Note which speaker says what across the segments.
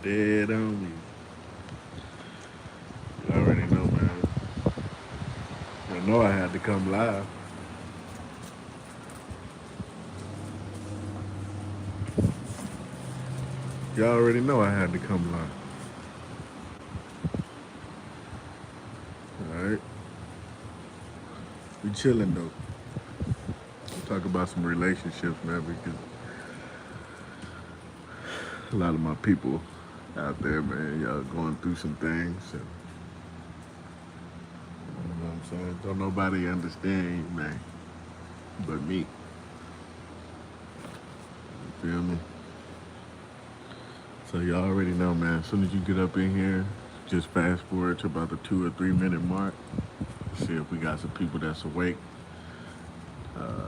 Speaker 1: Dead on me. You already know, man. I know I had to come live. You already know I had to come live. All right. We chilling though. We'll talk about some relationships, man, because a lot of my people out there, man, y'all going through some things. And, you know what I'm saying? Don't nobody understand you, man, but me. You feel me? So y'all already know, man. As soon as you get up in here, just fast forward to about the 2 or 3 minute mark. See if we got some people that's awake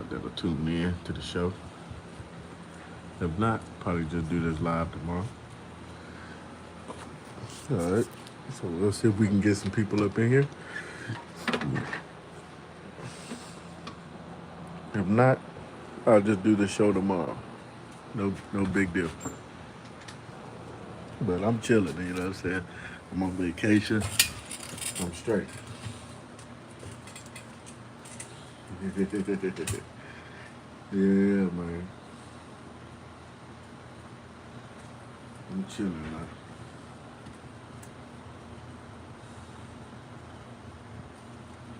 Speaker 1: that'll tune in to the show. If not, probably just do this live tomorrow. All right. So we'll see if we can get some people up in here. If not, I'll just do the show tomorrow. No big deal. But I'm chilling, you know what I'm saying? I'm on vacation. I'm straight. Yeah, man. I'm chilling, man.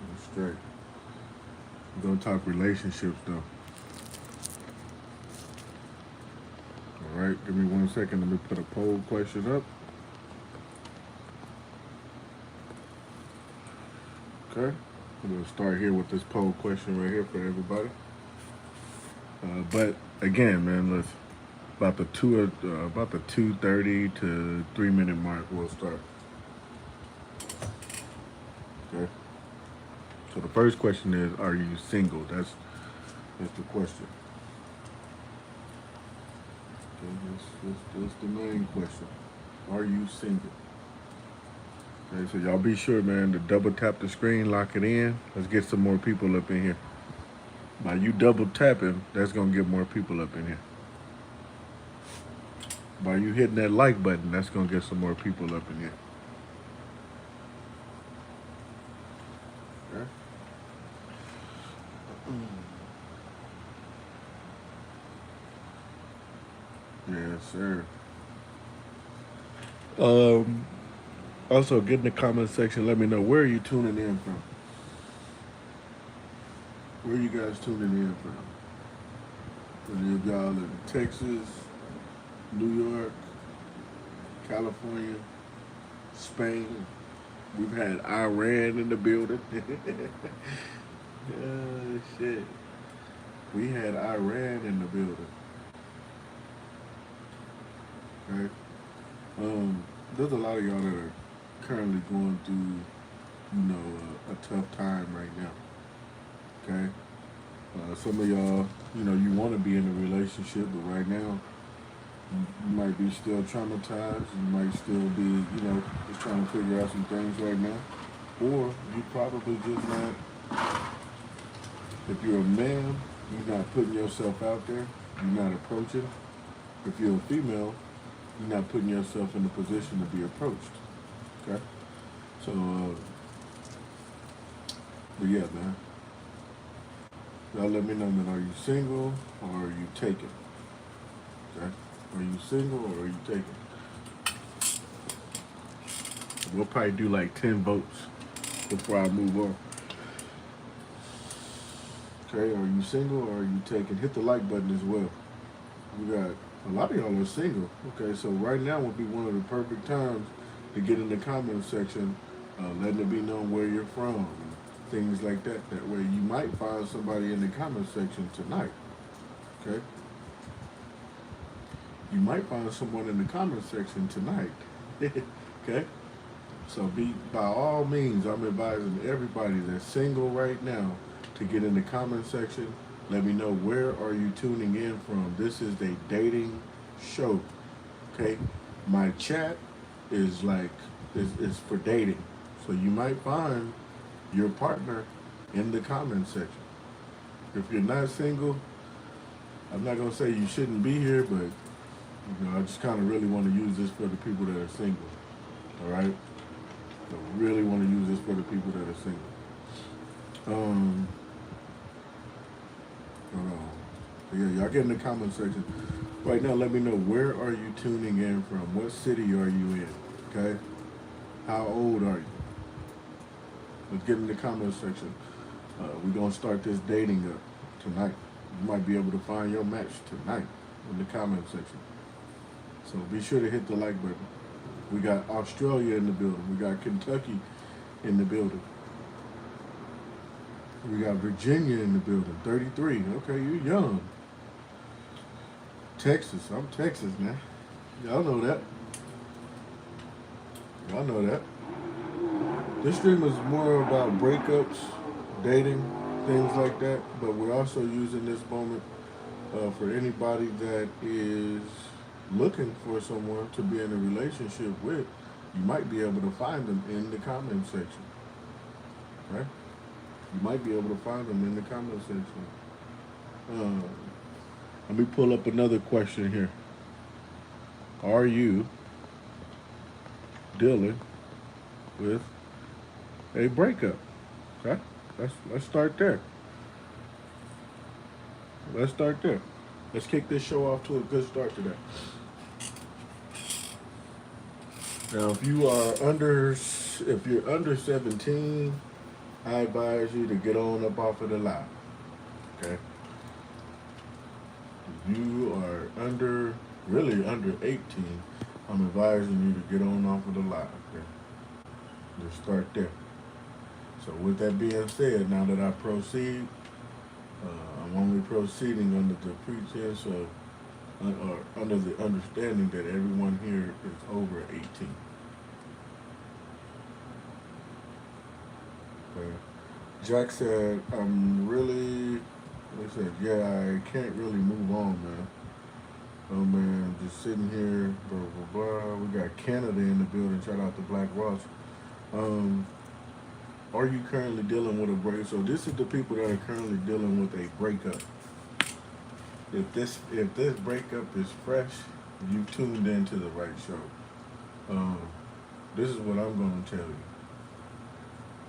Speaker 1: I'm straight. We're gonna talk relationships though. All right, give me 1 second. Let me put a poll question up. Okay, I'm gonna start here with this poll question right here for everybody. But again, man, let's about the 2:30 to 3 minute mark. We'll start. Okay. So the first question is, are you single? That's the question. Okay, that's the main question. Are you single? Okay, so y'all be sure, man, to double tap the screen, lock it in. Let's get some more people up in here. By you double tapping, that's gonna get more people up in here. By you hitting that like button, that's gonna get some more people up in here. Okay? Yes, sir. Um, Also, get in the comment section. Let me know, where are you tuning in from. Where are you guys tuning in from? Any of y'all in Texas, New York, California, Spain? We've had Iran in the building. Oh, shit. We had Iran in the building. Okay. There's a lot of y'all that are currently going through, a tough time right now. Okay. Some of y'all, you want to be in a relationship, but right now, you might be still traumatized. You might still be, just trying to figure out some things right now. Or you probably just not, if you're a man, you're not putting yourself out there. You're not approaching. If you're a female, you're not putting yourself in a position to be approached. Okay? So, but yeah, man. Y'all let me know, man. Are you single or are you taken? Okay? Are you single or are you taken? We'll probably do like 10 votes before I move on. Okay, are you single or are you taken? Hit the like button as well. We got a lot of y'all are single. Okay, so right now would be one of the perfect times to get in the comment section, letting it be known where you're from, things like that. That way you might find somebody in the comment section tonight. Okay? You might find someone in the comment section tonight. Okay? So by all means, I'm advising everybody that's single right now to get in the comment section. Let me know, where are you tuning in from. This is a dating show. Okay? My chat is for dating. So you might find your partner in the comment section. If you're not single, I'm not gonna say you shouldn't be here, but I just kind of really want to use this for the people that are single. All right. I really want to use this for the people that are single. Um, hold on. Yeah, y'all get in the comment section right now. Let me know, where are you tuning in from? What city are you in? Okay. How old are you? Let's get in the comment section. We're gonna start this dating up tonight. You might be able to find your match tonight in the comment section. So be sure to hit the like button. We got Australia in the building. We got Kentucky in the building. We got Virginia in the building. 33. Okay, you're young. Texas. I'm Texas now. Y'all know that. Y'all know that. This stream is more about breakups, dating, things like that. But we're also using this moment for anybody that is looking for someone to be in a relationship with. You might be able to find them in the comment section. Right? You might be able to find them in the comment section. Let me pull up another question here. Are you dealing with a breakup? Okay, let's start there. Let's start there. Let's kick this show off to a good start today. Now, if you're under 17, I advise you to get on up off of the live. Okay. If you are really under 18, I'm advising you to get on off of the live. Okay. Let's start there. So with that being said, now that I proceed, I'm only proceeding under the pretense of, or under the understanding that everyone here is over 18. Okay. Jack said, they said, yeah, I can't really move on, man. Oh, man, just sitting here, blah, blah, blah. We got Canada in the building. Shout out to Black Ross. Are you currently dealing with a break? So this is the people that are currently dealing with a breakup. If this breakup is fresh, you tuned into the right show. This is what I'm going to tell you.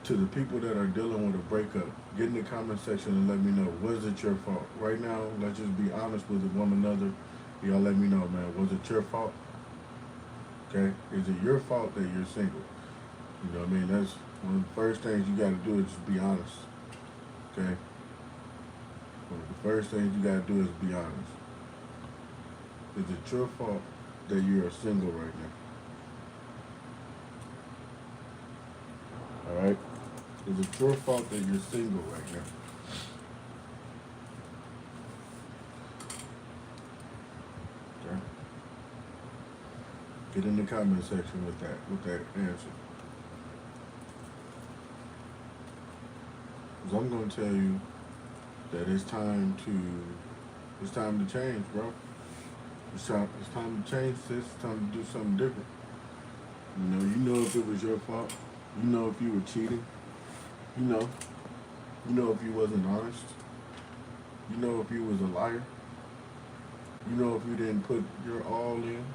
Speaker 1: To the people that are dealing with a breakup, get in the comment section and let me know, was it your fault? Right now, let's just be honest with one another. Y'all let me know, man, was it your fault? Okay? Is it your fault that you're single? You know what I mean? That's one of the first things you got to do is just be honest. Okay? One of the first things you got to do is be honest. Is it your fault that you are single right now? All right? Is it your fault that you're single right now? Okay. Get in the comment section with that answer. Because I'm going to tell you that it's time to change, bro. It's time to change, sis. It's time to do something different. You know if it was your fault. You know if you were cheating. You know if you wasn't honest. You know if you was a liar. You know if you didn't put your all in.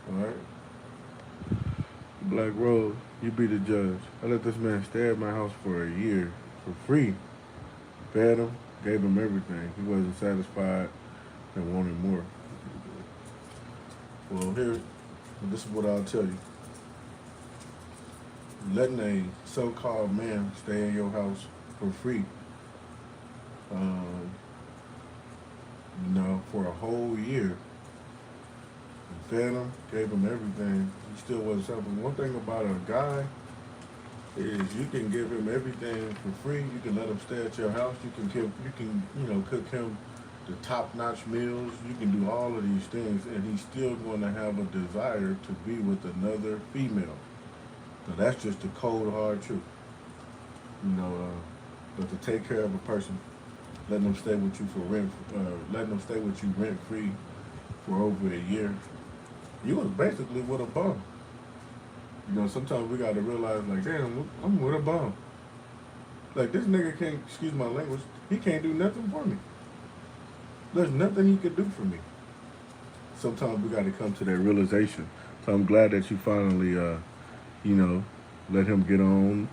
Speaker 1: Alright? Black Rose, you be the judge. I let this man stay at my house for a year for free. Fed him, gave him everything. He wasn't satisfied and wanted more. Well, this is what I'll tell you. Letting a so-called man stay in your house for free, for a whole year, and fed him, gave him everything, he still wasn't satisfied. One thing about a guy is you can give him everything for free. You can let him stay at your house. You can cook him the top-notch meals. You can do all of these things, and he's still going to have a desire to be with another female. Now that's just the cold, hard truth. But to take care of a person, letting them stay with you rent-free for over a year, you was basically with a bum. Sometimes we got to realize, like, damn, I'm with a bum. Like, this nigga can't, excuse my language, he can't do nothing for me. There's nothing he could do for me. sometimes we got to come to that realization. So I'm glad that you finally, you know, let him get on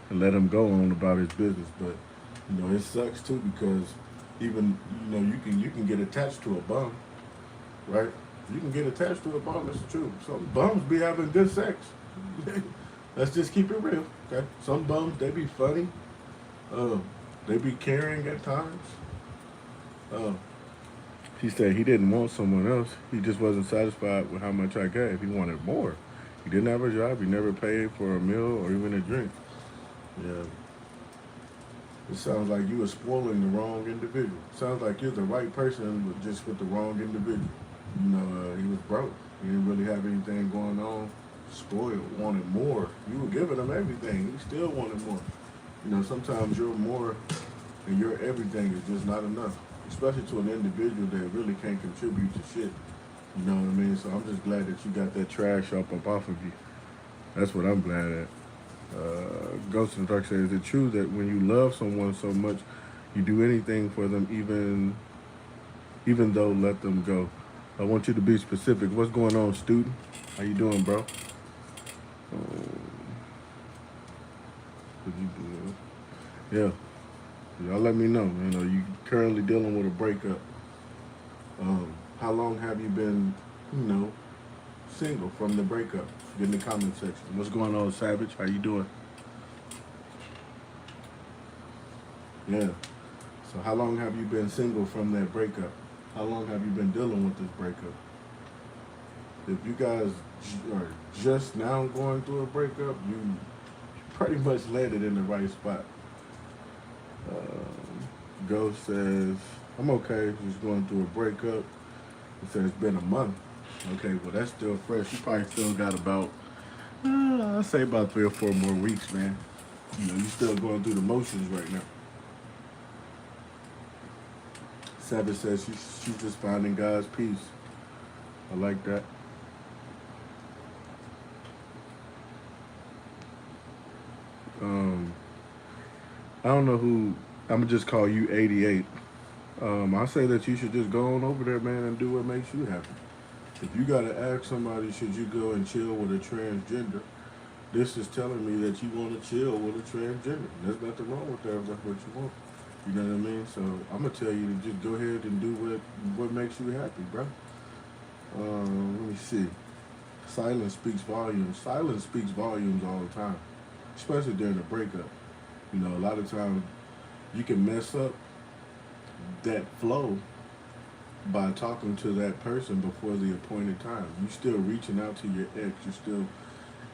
Speaker 1: and let him go on about his business. But it sucks too because even you can get attached to a bum, right? You can get attached to a bum. That's the truth. Some bums be having good sex. Let's just keep it real, okay? Some bums they be funny. Uh, they be caring at times. Uh, he said he didn't want someone else. He just wasn't satisfied with how much I gave. He wanted more. He didn't have a job. He never paid for a meal or even a drink. Yeah, it sounds like you were spoiling the wrong individual. Sounds like you're the right person, but just with the wrong individual. He was broke. He didn't really have anything going on. Spoiled, wanted more. You were giving him everything. He still wanted more. Sometimes your more and your everything is just not enough, especially to an individual that really can't contribute to shit. You know what I mean? So I'm just glad that you got that trash up off of you. That's what I'm glad at. Ghost in the Dark says, is it true that when you love someone so much, you do anything for them, even though let them go? I want you to be specific. What's going on, student? How you doing, bro? What you doing? Yeah. Y'all let me know. You currently dealing with a breakup. How long have you been, single from the breakup? Get in the comment section. What's going on, Savage? How you doing? Yeah. So how long have you been single from that breakup? How long have you been dealing with this breakup? If you guys are just now going through a breakup, you pretty much landed in the right spot. Ghost says, I'm okay, just going through a breakup. It says it's been a month. Okay, well that's still fresh. You probably still got about, I'd say about 3 or 4 more weeks, man. You still going through the motions right now. Savage says she's just finding God's peace. I like that. I don't know who. I'm gonna just call you 88. I say that you should just go on over there, man, and do what makes you happy. If you gotta ask somebody, should you go and chill with a transgender? This is telling me that you want to chill with a transgender. There's nothing wrong with that if that's what you want. You know what I mean? So I'm gonna tell you to just go ahead and do what makes you happy, bro. Let me see. Silence speaks volumes. Silence speaks volumes all the time, especially during a breakup. A lot of times you can mess up that flow by talking to that person before the appointed time. You still reaching out to your ex. You still,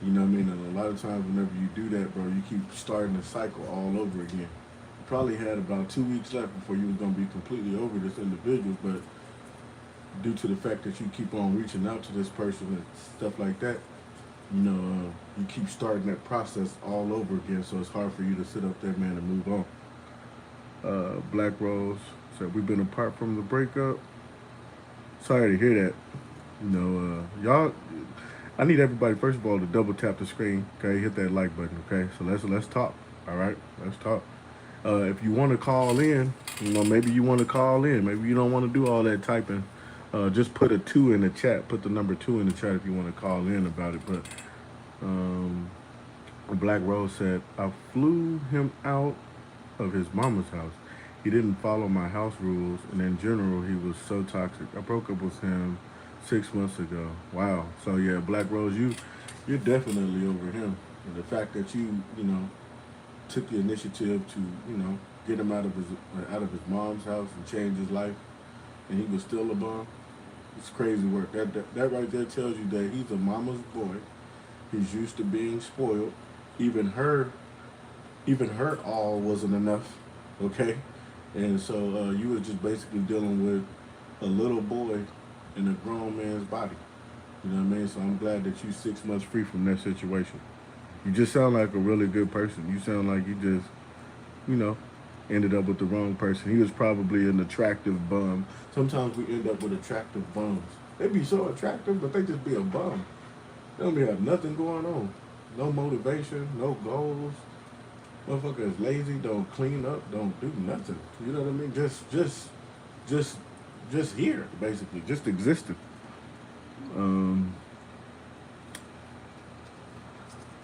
Speaker 1: And a lot of times whenever you do that, bro, you keep starting the cycle all over again. You probably had about 2 weeks left before you was gonna be completely over this individual, but due to the fact that you keep on reaching out to this person and stuff like that, you keep starting that process all over again. So it's hard for you to sit up there, man, and move on. Black Rose said, we've been apart from the breakup. Sorry to hear that. Y'all, I need everybody, first of all, to double tap the screen, okay? Hit that like button, okay? So let's talk, all right? Let's talk. If you want to call in, maybe you want to call in. Maybe you don't want to do all that typing. Just put a 2 in the chat. Put the number 2 in the chat if you want to call in about it. But Black Rose said, I flew him out of his mama's house. He didn't follow my house rules, and in general, he was so toxic. I broke up with him 6 months ago. Wow. So yeah, Black Rose, you're definitely over him. And the fact that you took the initiative to get him out of his mom's house and change his life, and he was still a bum. It's crazy work. That right there tells you that he's a mama's boy. He's used to being spoiled. Even her all wasn't enough. Okay, and so you were just basically dealing with a little boy in a grown man's body. You know what I mean? So I'm glad that you 6 months free from that situation. You just sound like a really good person. You sound like you just, ended up with the wrong person. He was probably an attractive bum. Sometimes we end up with attractive bums. They be so attractive, but they just be a bum. They don't be have nothing going on. No motivation, no goals. Motherfucker is lazy, don't clean up, don't do nothing. You know what I mean? Just here, basically. Just existing. Um,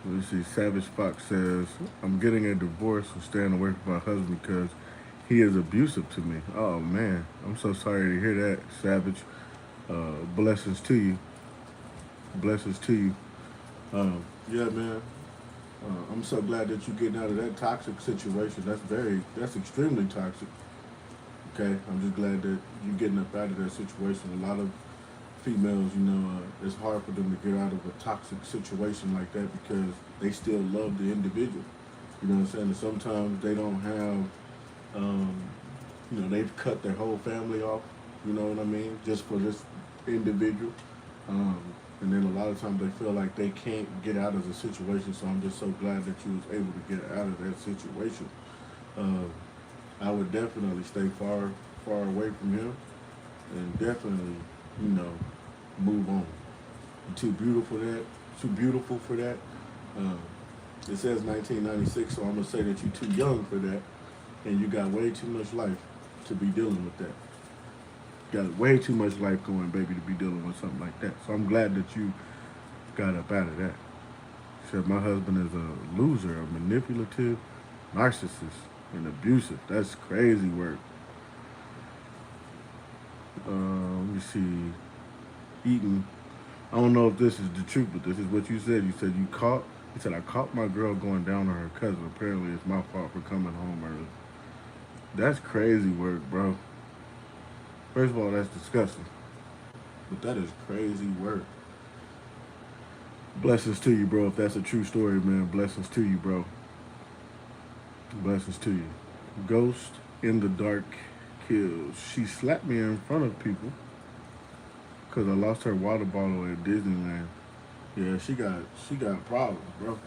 Speaker 1: let's see. Savage Fox says, "I'm getting a divorce and staying away from my husband because he is abusive to me." Oh man, I'm so sorry to hear that, Savage. Blessings to you. Blessings to you. Yeah, man. I'm so glad that you're getting out of that toxic situation. That's extremely toxic. Okay, I'm just glad that you're getting up out of that situation. A lot of females, it's hard for them to get out of a toxic situation like that because they still love the individual. You know what I'm saying? And sometimes they don't have, they've cut their whole family off. You know what I mean? Just for this individual. Um, and then a lot of times they feel like they can't get out of the situation. So I'm just so glad that you was able to get out of that situation. Uh, I would definitely stay far away from him, and definitely, you know, move on. You're too beautiful for that. Too beautiful for that. Um, it says 1996, so I'm gonna say that you're too young for that, and you got way too much life to be dealing with that. Got way too much life going, baby, to be dealing with something like that. So I'm glad that you got up out of that. Said my husband is a loser, a manipulative, narcissist, and abusive. That's crazy work. Let me see. Eaton. I don't know if this is the truth, but this is what you said. You said you caught. You said I caught my girl going down on her cousin. Apparently, it's my fault for coming home early. That's crazy work, bro. First of all, that's disgusting. But that is crazy work. Blessings to you, bro. If that's a true story, man, blessings to you, bro. Blessings to you. Ghost in the dark kills. She slapped me in front of people because I lost her water bottle at Disneyland. Yeah, she got problems, bro.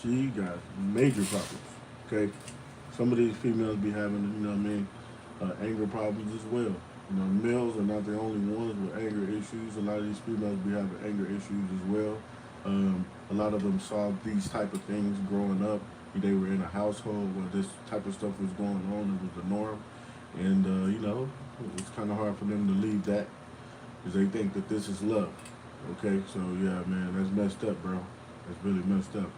Speaker 1: She got major problems. Okay, some of these females be having, you know what I mean, anger problems as well. You know, males are not the only ones with anger issues. A lot of these females be having anger issues as well. A lot of them saw these type of things growing up. They were in a household where this type of stuff was going on. It was the norm, and it's kind of hard for them to leave that because they think that this is love. Okay, so yeah, man, that's messed up, bro. That's really messed up.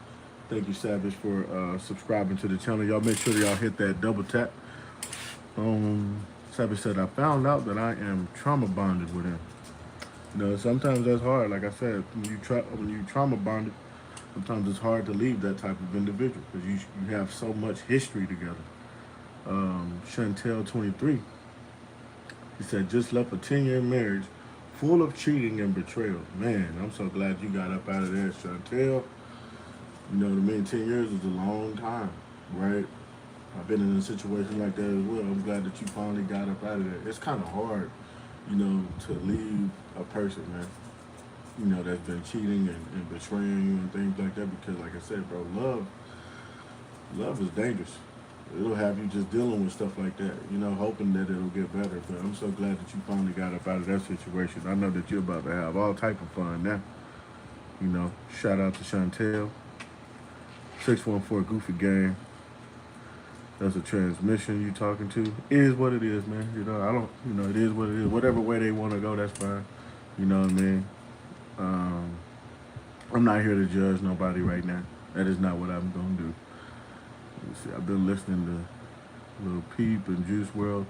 Speaker 1: Thank you, Savage, for subscribing to the channel. Y'all make sure that y'all hit that double tap. Savage said, I found out that I am trauma bonded with him. You know, sometimes that's hard. Like I said, when you trauma bonded, sometimes it's hard to leave that type of individual because you have so much history together. Chantel 23, he said, just left a 10-year marriage full of cheating and betrayal. Man, I'm so glad you got up out of there, Chantel. You know, to me, 10 years is a long time, right? I've been in a situation like that as well. I'm glad that you finally got up out of there. It's kind of hard, to leave a person, man, that's been cheating and betraying you and things like that because, like I said, bro, love is dangerous. It'll have you just dealing with stuff like that, hoping that it'll get better. But I'm so glad that you finally got up out of that situation. I know that you're about to have all type of fun now. Shout out to Chantel. 614 Goofy Gang. That's a transmission you talking to. It is what it is, man. It is what it is. Whatever way they want to go, that's fine. You know what I mean? I'm not here to judge nobody right now. That is not what I'm going to do. See, I've been listening to Lil Peep and Juice World.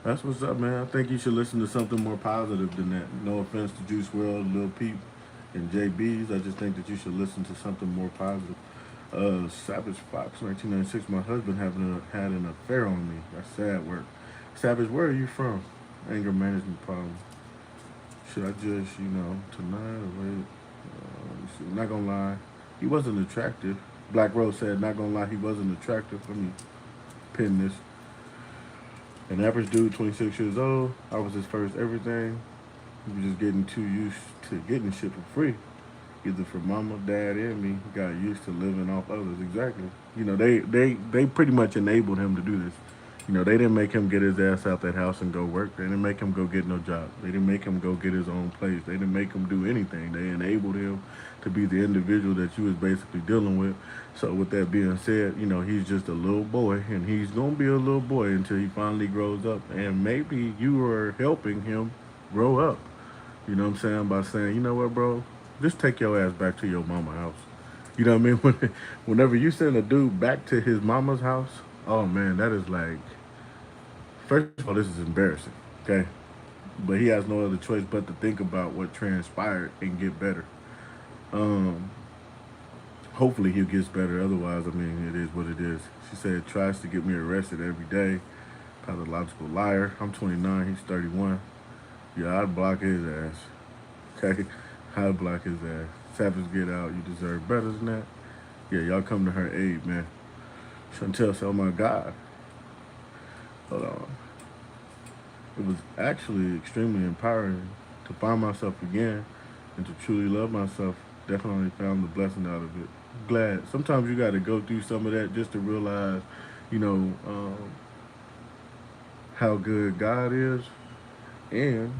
Speaker 1: That's what's up, man. I think you should listen to something more positive than that. No offense to Juice World, Lil Peep, and JB's. I just think that you should listen to something more positive. Savage Fox, 1996. My husband had an affair on me. That's sad work. Savage, where are you from? Anger management problem. Should I just, tonight or wait? Let me see. Not gonna lie, he wasn't attractive. Black Rose said, not gonna lie, he wasn't attractive. Let me pin this. An average dude, 26 years old. I was his first everything. He was just getting too used to getting shit for free. Either for mama, dad, and me. He got used to living off others. Exactly. They pretty much enabled him to do this. They didn't make him get his ass out that house and go work. They didn't make him go get no job. They didn't make him go get his own place. They didn't make him do anything. They enabled him to be the individual that you was basically dealing with. So with that being said, he's just a little boy, and he's going to be a little boy until he finally grows up. And maybe you are helping him grow up. You know what I'm saying? By saying, you know what, bro, just take your ass back to your mama house. You know what I mean? Whenever you send a dude back to his mama's house, oh man, that is like, first of all, this is embarrassing. Okay, but he has no other choice but to think about what transpired and get better. Um, Hopefully he gets better. Otherwise, I mean, it is what it is. She said tries to get me arrested every day. Pathological liar. I'm 29. He's 31. Yeah, I'd block his ass. Okay, I'd block his ass. Savage, get out. You deserve better than that. Yeah, y'all come to her aid, man. Chantel said, "Oh my God, hold on." It was actually extremely empowering to find myself again and to truly love myself. Definitely found the blessing out of it. Glad. Sometimes you got to go through some of that just to realize, you know, how good God is. And,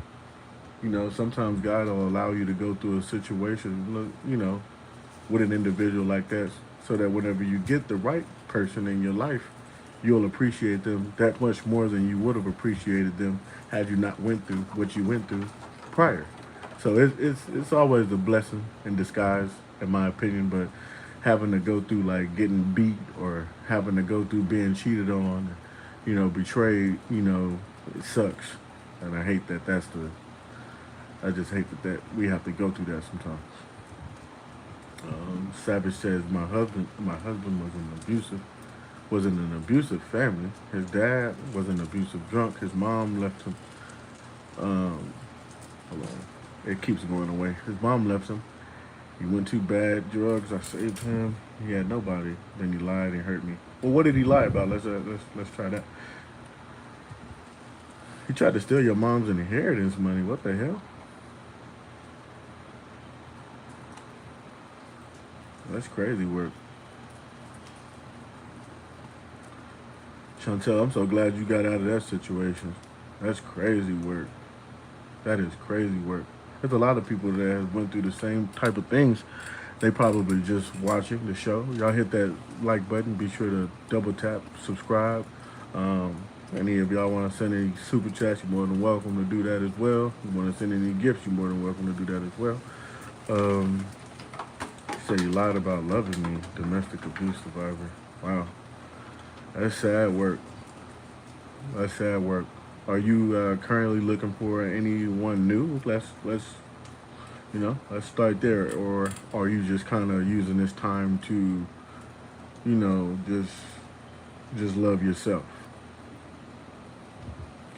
Speaker 1: you know, sometimes God will allow you to go through a situation, you know, with an individual like that so that whenever you get the right person in your life, you'll appreciate them that much more than you would have appreciated them had you not went through what you went through prior. So it's always a blessing in disguise, in my opinion. But having to go through like getting beat or having to go through being cheated on, you know, betrayed, you know, it sucks. And I hate that. I just hate that we have to go through that sometimes. Savage says my husband was in an abusive family. His dad was an abusive drunk. His mom left him. Um, Hold on. It keeps going away. His mom left him. He went to bad drugs. I saved him. He had nobody. Then he lied and hurt me. Well, what did he lie about? Let's try that. He tried to steal your mom's inheritance money. What the hell? That's crazy work. Chantel, I'm so glad you got out of that situation. That's crazy work. That is crazy work. There's a lot of people that have went through the same type of things. They probably just watching the show. Y'all hit that like button. Be sure to double tap, subscribe. Um, any of y'all want to send any super chats, you're more than welcome to do that as well. You want to send any gifts, you're more than welcome to do that as well. Um, you said you lied about loving me, domestic abuse survivor. Wow, that's sad work. That's sad work. Are you currently looking for anyone new? Let's start there. Or are you just kind of using this time to, you know, just love yourself?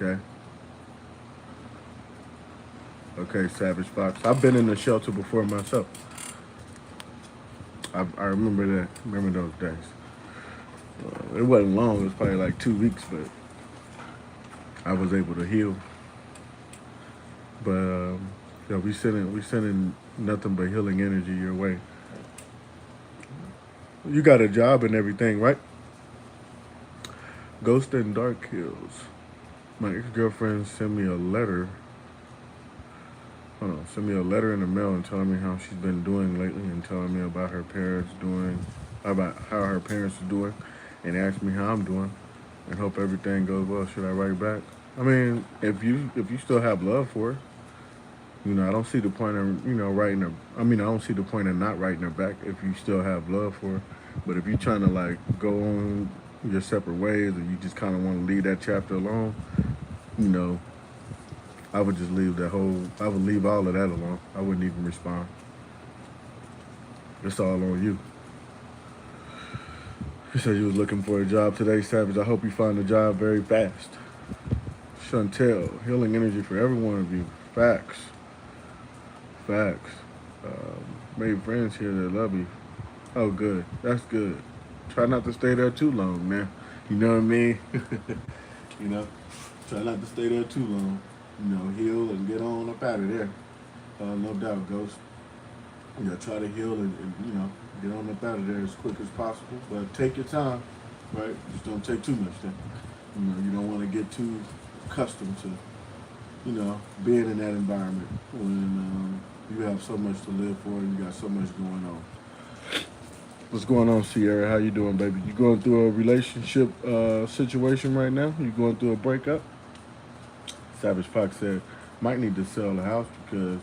Speaker 1: Okay. Okay, Savage Fox. I've been in the shelter before myself. I remember that. Remember those days. It wasn't long. It was probably like 2 weeks, but I was able to heal. But yeah, we sending nothing but healing energy your way. You got a job and everything, right? Ghost and Dark Hills. My ex girlfriend sent me a letter. Hold on, sent me a letter in the mail and telling me how she's been doing lately and telling me about how her parents are doing, and asked me how I'm doing, and hope everything goes well. Should I write back? I mean, if you still have love for her, you know, I don't see the point of writing her. I mean, I don't see the point of not writing her back if you still have love for her. But if you're trying to like go on your separate ways, or you just kind of want to leave that chapter alone, you know, I would just leave that whole. I would leave all of that alone. I wouldn't even respond. It's all on you. You said you was looking for a job today, Savage. I hope you find a job very fast. Chantel, healing energy for every one of you. Facts. Facts. Made friends here that love you. Oh, good. That's good. Try not to stay there too long, man. You know what I mean? you know, try not to stay there too long. You know, heal and get on up out of there. No doubt, Ghost. You know, try to heal and get on up out of there as quick as possible. But take your time, right? Just don't take too much time. You know, you don't want to get too accustomed to, being in that environment when you have so much to live for and you got so much going on. What's going on, Sierra? How you doing, baby? You going through a relationship situation right now? You going through a breakup? Savage Fox said, Might need to sell the house because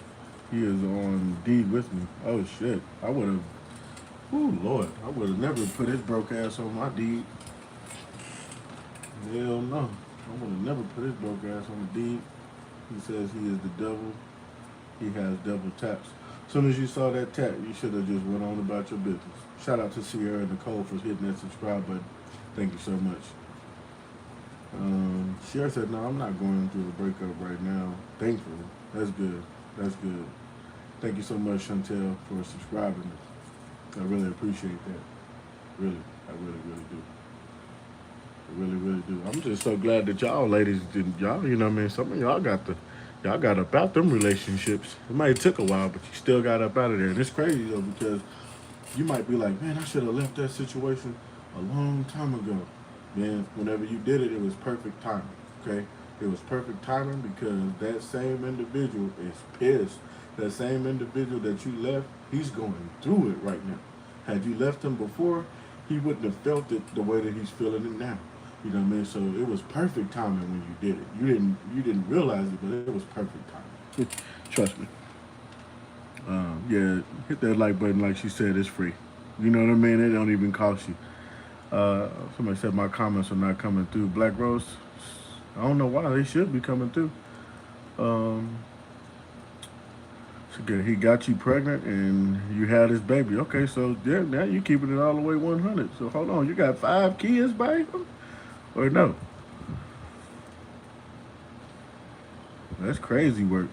Speaker 1: he is on deed with me. Oh shit! I would have. Oh Lord, I would have never put his broke ass on my deed. Hell no. I would have never put his broke ass on the deed. He says he is the devil. He has devil taps. As soon as you saw that tap, you should have just went on about your business. Shout out to Sierra and Nicole for hitting that subscribe button. Thank you so much. Sierra said, no, I'm not going through a breakup right now. Thankfully. That's good. That's good. Thank you so much, Chantel, for subscribing. I really appreciate that. Really. I really, really do. I really, really do. I'm just so glad that y'all ladies didn't, y'all, you know what I mean? Some of y'all got up out them relationships. It might have took a while, but you still got up out of there. And it's crazy though, because you might be like, man, I should have left that situation a long time ago. Man, whenever you did it, it was perfect timing. Okay? It was perfect timing because that same individual is pissed. That same individual that you left, he's going through it right now. Had you left him before, he wouldn't have felt it the way that he's feeling it now. You know what I mean? So it was perfect timing when you did it. You didn't realize it, but it was perfect timing. Trust me. Yeah, hit that like button like she said, it's free. You know what I mean? It don't even cost you. Somebody said my comments are not coming through. Black Rose, I don't know why they should be coming through. So good. He got you pregnant and you had his baby. Okay, so yeah, now you keeping it all the way 100. So hold on, you got 5 kids by him? Or no? That's crazy work.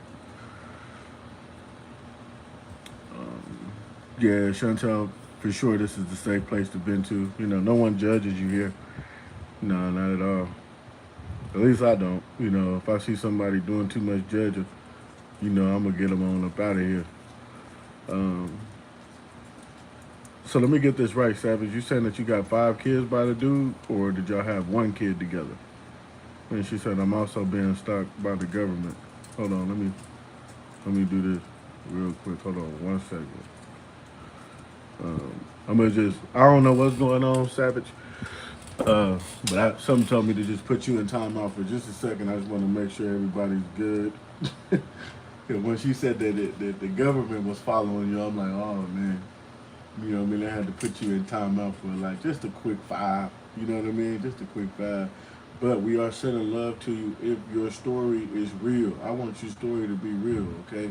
Speaker 1: Yeah, Chantel, for sure this is the safe place to been to. You know, no one judges you here. No, not at all. At least I don't. You know, if I see somebody doing too much judging, you know, I'm gonna get them on up out of here. Um, so let me get this right, Savage. You saying that you got 5 kids by the dude, or did y'all have 1 kid together? And she said, I'm also being stalked by the government. Hold on, let me do this real quick. Hold on 1 second. I'm gonna I don't know what's going on, Savage. But something told me to just put you in timeout for just a second. I just want to make sure everybody's good. When she said that the government was following you, I'm like, oh man. You know what I mean? I had to put you in timeout for like just a quick 5. You know what I mean? Just a quick 5. But we are sending love to you if your story is real. I want your story to be real, okay?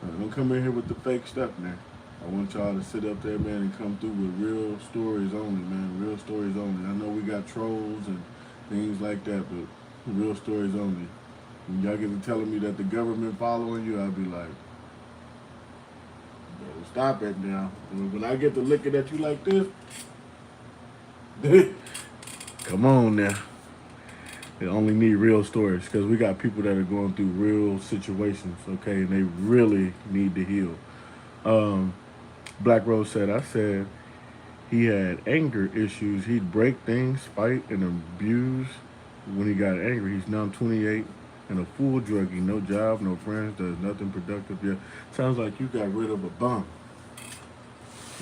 Speaker 1: Don't come in here with the fake stuff, man. I want y'all to sit up there, man, and come through with real stories only, man. Real stories only. I know we got trolls and things like that, but real stories only. When y'all get to telling me that the government following you, I'll be like, stop it now. When I get to looking at you like this, come on now. They only need real stories because we got people that are going through real situations, okay, and they really need to heal. Black Rose said, I said he had anger issues. He'd break things, fight, and abuse when he got angry. He's now 28 and a full druggie. No job, no friends, does nothing productive yet. Sounds like you got rid of a bum.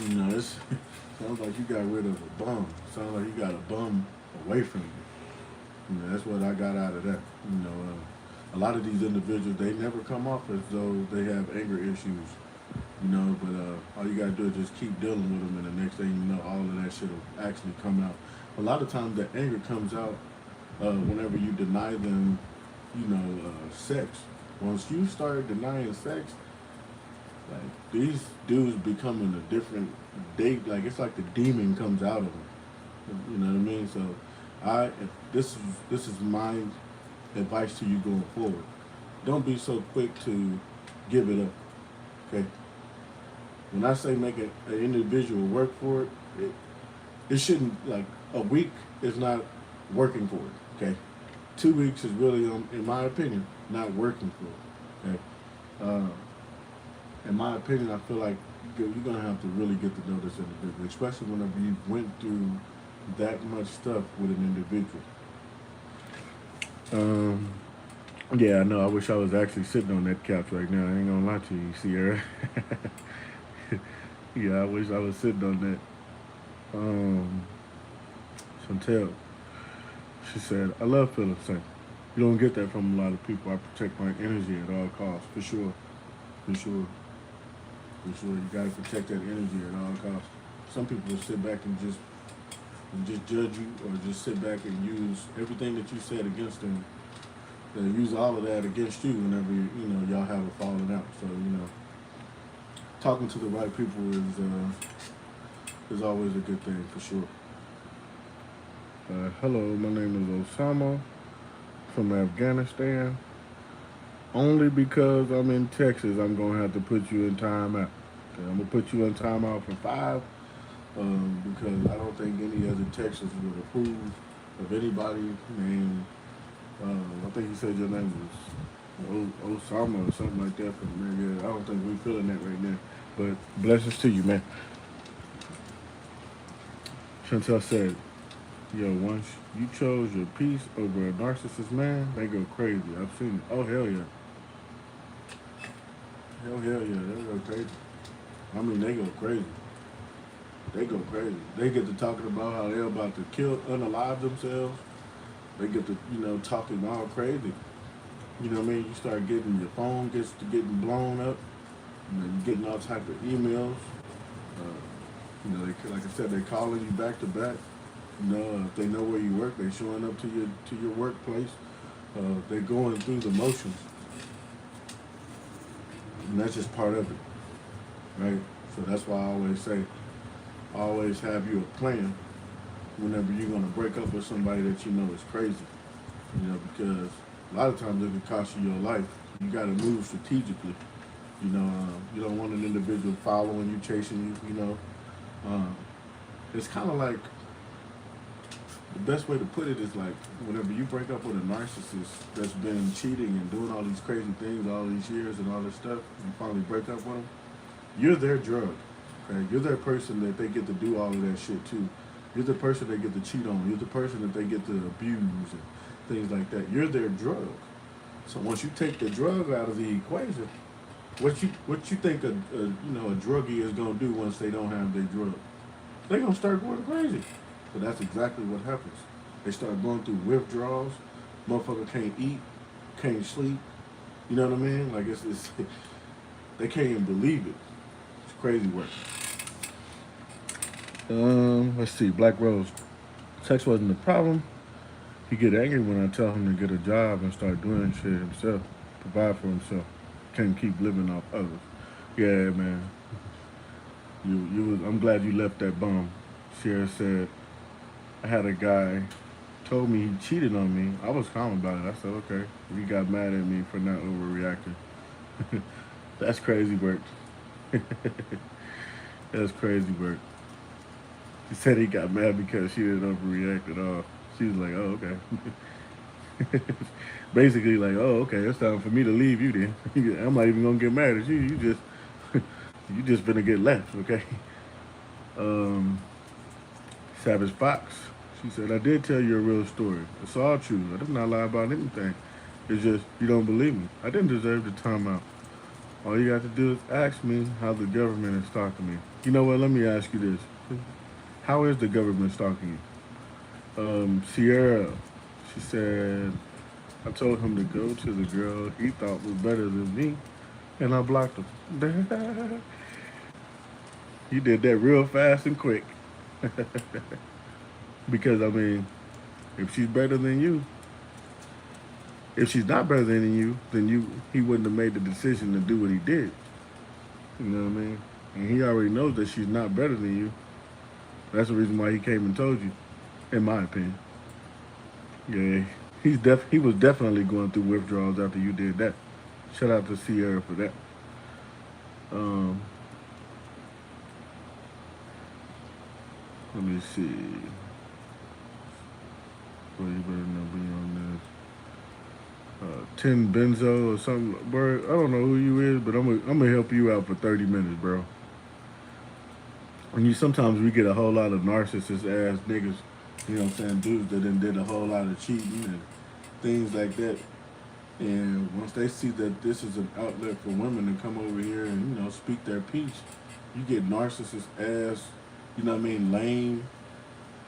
Speaker 1: You know, it sounds like you got rid of a bum. Sounds like you got a bum away from you. You know, that's what I got out of that. You know, a lot of these individuals, they never come off as though they have anger issues. You know, but all you gotta do is just keep dealing with them, and the next thing you know, all of that shit will actually come out. A lot of times, the anger comes out whenever you deny them, you know, sex. Once you start denying sex, like these dudes becoming a different. Like it's like the demon comes out of them. You know what I mean? So, this is my advice to you going forward. Don't be so quick to give it up. Okay. When I say make an individual work for it, it shouldn't, like, a week is not working for it, okay? 2 weeks is really, in my opinion, not working for it, okay? In my opinion, I feel like you're going to have to really get to know this individual, especially whenever you went through that much stuff with an individual. Yeah, I know. I wish I was actually sitting on that couch right now. I ain't gonna lie to you, Sierra. Yeah, I wish I was sitting on that. Chantel, she said, I love Philip Saint. You don't get that from a lot of people. I protect my energy at all costs, for sure, for sure, for sure. You gotta protect that energy at all costs. Some people will sit back and just judge you, or just sit back and use everything that you said against them. They use all of that against you whenever y'all have a falling out. So talking to the right people is always a good thing for sure. Hello, my name is Osama from Afghanistan. Only because I'm in Texas, I'm gonna have to put you in timeout. Okay, I'm gonna put you in timeout for 5, because I don't think any other Texans would approve of anybody named. I think you said your name was Osama or something like that. From there, yeah, I don't think we feeling that right now. But blessings to you, man. Chantel said, "Yo, once you chose your peace over a narcissist man, they go crazy. I've seen it. Oh hell yeah, hell yeah, they go crazy. I mean, they go crazy. They go crazy. They get to talking about how they're about to kill, unalive themselves. They get to, talking all crazy. You know what I mean? You start getting your phone gets to getting blown up. You're getting all type of emails. Like I said, they calling you back to back. If they know where you work, they showing up to your workplace. They going through the motions, and that's just part of it, right? So that's why I always say, always have you a plan whenever you're gonna break up with somebody that you know is crazy. Because a lot of times it can cost you your life. You got to move strategically. You don't want an individual following you, chasing you. Um, it's kind of like, the best way to put it is like, whenever you break up with a narcissist that's been cheating and doing all these crazy things all these years and all this stuff, you finally break up with them, you're their drug. Okay, you're their person that they get to do all of that shit too. You're the person they get to cheat on. You're the person that they get to abuse and things like that. You're their drug. So once you take the drug out of the equation, what you think a druggie is gonna do once they don't have their drug? They're gonna start going crazy. So that's exactly what happens. They start going through withdrawals. Motherfucker can't eat, can't sleep. You know what I mean? Like it's they can't even believe it. It's crazy work. Let's see. Black Rose. Sex wasn't the problem. He get angry when I tell him to get a job and start doing shit himself, provide for himself. Can't keep living off others. Yeah, man. I'm glad you left that bum. Sierra said, I had a guy told me he cheated on me. I was calm about it. I said, okay. He got mad at me for not overreacting. That's crazy work. That's crazy work. He said he got mad because she didn't overreact at all. She was like, oh, okay. Basically, like, oh, okay, it's time for me to leave you then. I'm not even gonna get mad at you. You just gonna get left, okay? Um, Savage Fox. She said, I did tell you a real story. It's all true. I did not lie about anything. It's just you don't believe me. I didn't deserve the timeout. All you got to do is ask me how the government is stalking me. You know what? Let me ask you this. How is the government stalking you? Sierra, she said, I told him to go to the girl he thought was better than me, and I blocked him. You did that real fast and quick. Because, I mean, if she's better than you, if she's not better than you, then he wouldn't have made the decision to do what he did. You know what I mean? And he already knows that she's not better than you. That's the reason why he came and told you, in my opinion. Yeah, he was definitely going through withdrawals after you did that. Shout out to Sierra for that. Um, Let me see. Well, you better not be on this. Tin Benzo or something, bro. I don't know who you is, but I'm gonna help you out for 30 minutes, bro. And sometimes we get a whole lot of narcissist ass niggas, you know what I'm saying, dudes that then did a whole lot of cheating and things like that. And once they see that this is an outlet for women to come over here and, speak their piece, you get narcissist ass, you know what I mean, lame,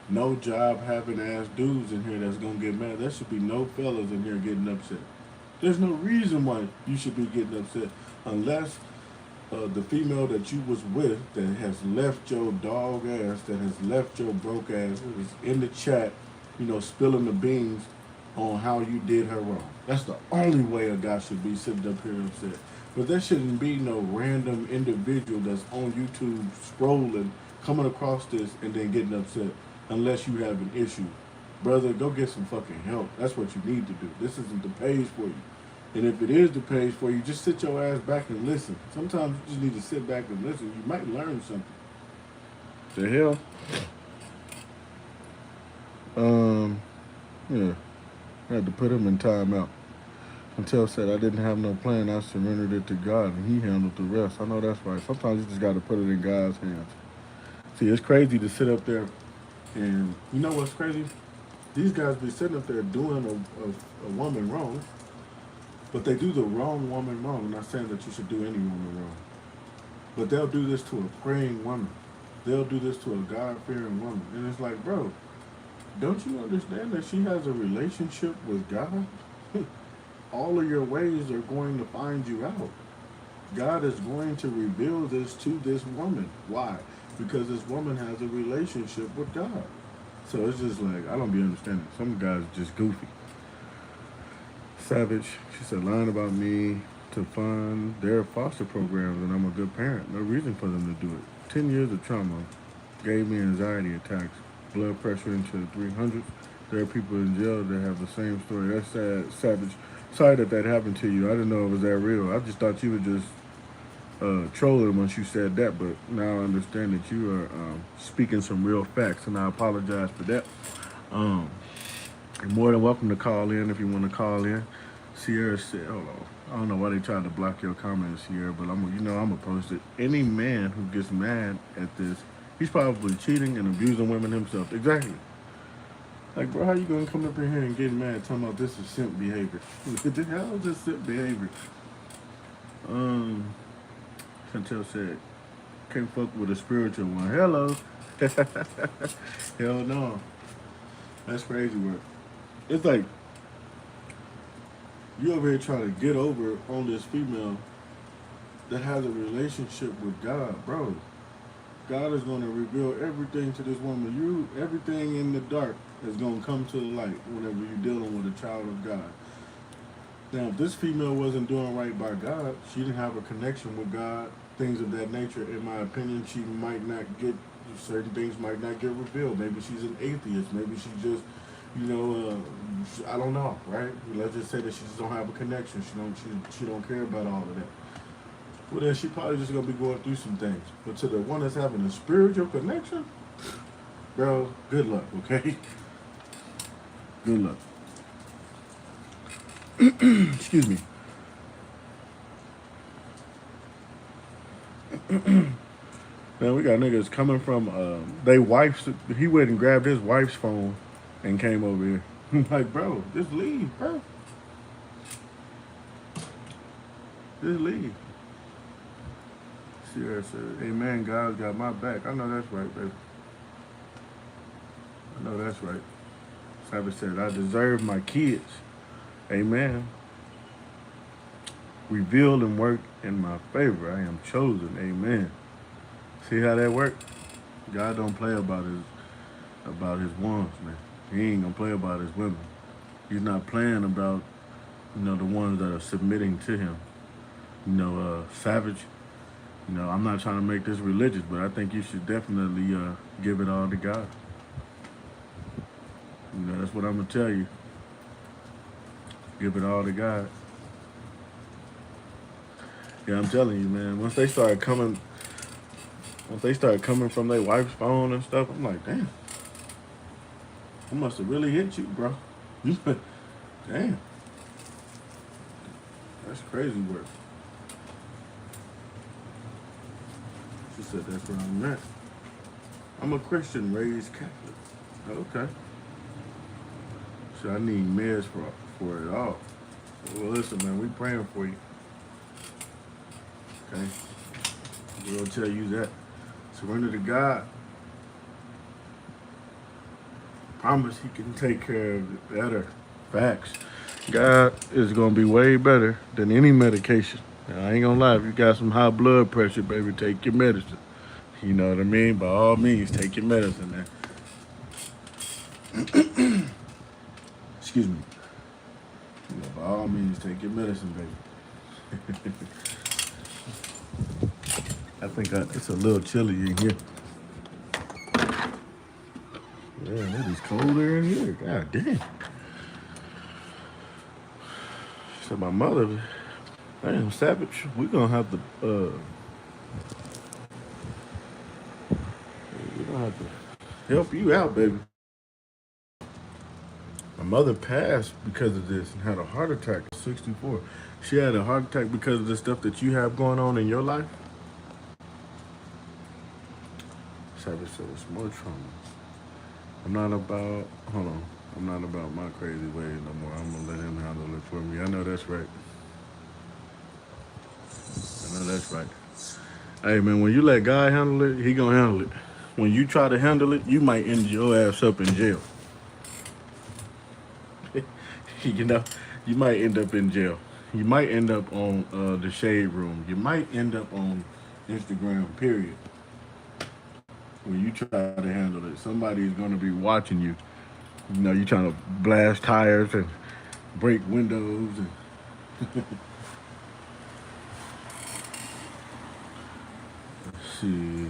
Speaker 1: No job having ass dudes in here that's gonna get mad. There should be no fellas in here getting upset. There's no reason why you should be getting upset unless the female that you was with that has left your dog ass, that has left your broke ass, is in the chat, spilling the beans on how you did her wrong. That's the only way a guy should be sitting up here upset. But there shouldn't be no random individual that's on YouTube scrolling, coming across this and then getting upset unless you have an issue. Brother, go get some fucking help. That's what you need to do. This isn't the page for you. And if it is the page for you, just sit your ass back and listen. Sometimes you just need to sit back and listen. You might learn something. The hell? Yeah. I had to put him in timeout. Until said I didn't have no plan, I surrendered it to God and he handled the rest. I know that's right. Sometimes you just gotta put it in God's hands. See, it's crazy to sit up there and you know what's crazy? These guys be sitting up there doing a woman wrong. But they do the wrong woman wrong. I'm not saying that you should do any woman wrong. But they'll do this to a praying woman. They'll do this to a God-fearing woman. And it's like, bro, don't you understand that she has a relationship with God? All of your ways are going to find you out. God is going to reveal this to this woman. Why? Because this woman has a relationship with God. So it's just like, I don't be understanding. Some guys are just goofy. Savage, she said, lying about me to fund their foster programs and I'm a good parent. No reason for them to do it. 10 years of trauma gave me anxiety attacks, blood pressure into the 300s. There are people in jail that have the same story. That's sad, Savage. Sorry that happened to you. I didn't know it was that real. I just thought you were just trolling once you said that, but now I understand that you are speaking some real facts, and I apologize for that. You're more than welcome to call in if you want to call in. Sierra said, hold on. I don't know why they tried to block your comments, Sierra, but I'm gonna post it. Any man who gets mad at this, he's probably cheating and abusing women himself. Exactly. Like, bro, how you gonna come up in here and get mad talking about this is simp behavior? What the hell is this simp behavior? Chantel said, can't fuck with a spiritual one. Hello. Hell no. That's crazy work. It's like, you over here trying to get over on this female that has a relationship with God, bro. God is going to reveal everything to this woman. Everything in the dark is going to come to the light whenever you're dealing with a child of God. Now, if this female wasn't doing right by God, she didn't have a connection with God, things of that nature, in my opinion, she might not get, certain things might not get revealed. Maybe she's an atheist. Maybe she just, I don't know, right? Let's just say that she just don't have a connection. She don't care about all of that. Well, then she probably just gonna be going through some things. But to the one that's having a spiritual connection, bro, good luck, okay? Good luck. Excuse me. Man, we got niggas coming from they wife's. He went and grabbed his wife's phone and came over here. I'm like, bro, just leave, bro. Just leave. Sierra said, amen, God's got my back. I know that's right, baby. I know that's right. Savage said, I deserve my kids. Amen. Revealed and work in my favor. I am chosen. Amen. See how that worked? God don't play about his ones, man. He ain't gonna play about his women. He's not playing about, the ones that are submitting to him. Savage, I'm not trying to make this religious, but I think you should definitely give it all to God. That's what I'm gonna tell you. Give it all to God. Yeah, I'm telling you, man. Once they start coming from their wife's phone and stuff, I'm like, damn. I must have really hit you, bro. Damn. That's crazy work. She said that's where I'm at. I'm a Christian, raised Catholic. Okay. So I need meds for it all. Well, listen, man, we praying for you. Okay? We're going to tell you that. Surrender to God. Promise he can take care of it better. Facts. God is gonna be way better than any medication. Now, I ain't gonna lie, if you got some high blood pressure, baby, take your medicine. You know what I mean? By all means, take your medicine, man. Excuse me. You know, by all means, take your medicine, baby. I think it's a little chilly in here. Yeah, it is colder in here. God damn. So my mother, damn savage. We gonna have to, we gonna have to help you out, baby. My mother passed because of this and had a heart attack at 64. She had a heart attack because of the stuff that you have going on in your life. Savage said it's more trauma. I'm not about, hold on. I'm not about my crazy ways no more. I'm gonna let him handle it for me. I know that's right. I know that's right. Hey man, when you let God handle it, he gonna handle it. When you try to handle it, you might end your ass up in jail. You know, you might end up in jail. You might end up on the shade room. You might end up on Instagram. Period. When you try to handle it, somebody's gonna be watching you. You know, you trying to blast tires and break windows and let's see.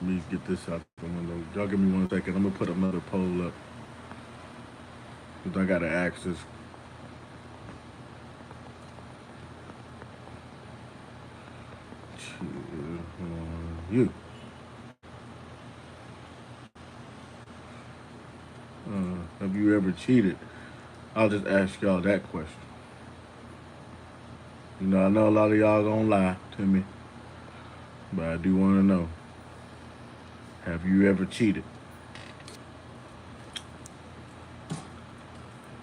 Speaker 1: Let me get this out the window. Y'all give me 1 second. I'm gonna put another poll up. Cause I gotta ask this. You. Have you ever cheated? I'll just ask y'all that question. You know, I know a lot of y'all gonna lie to me, but I do want to know: have you ever cheated?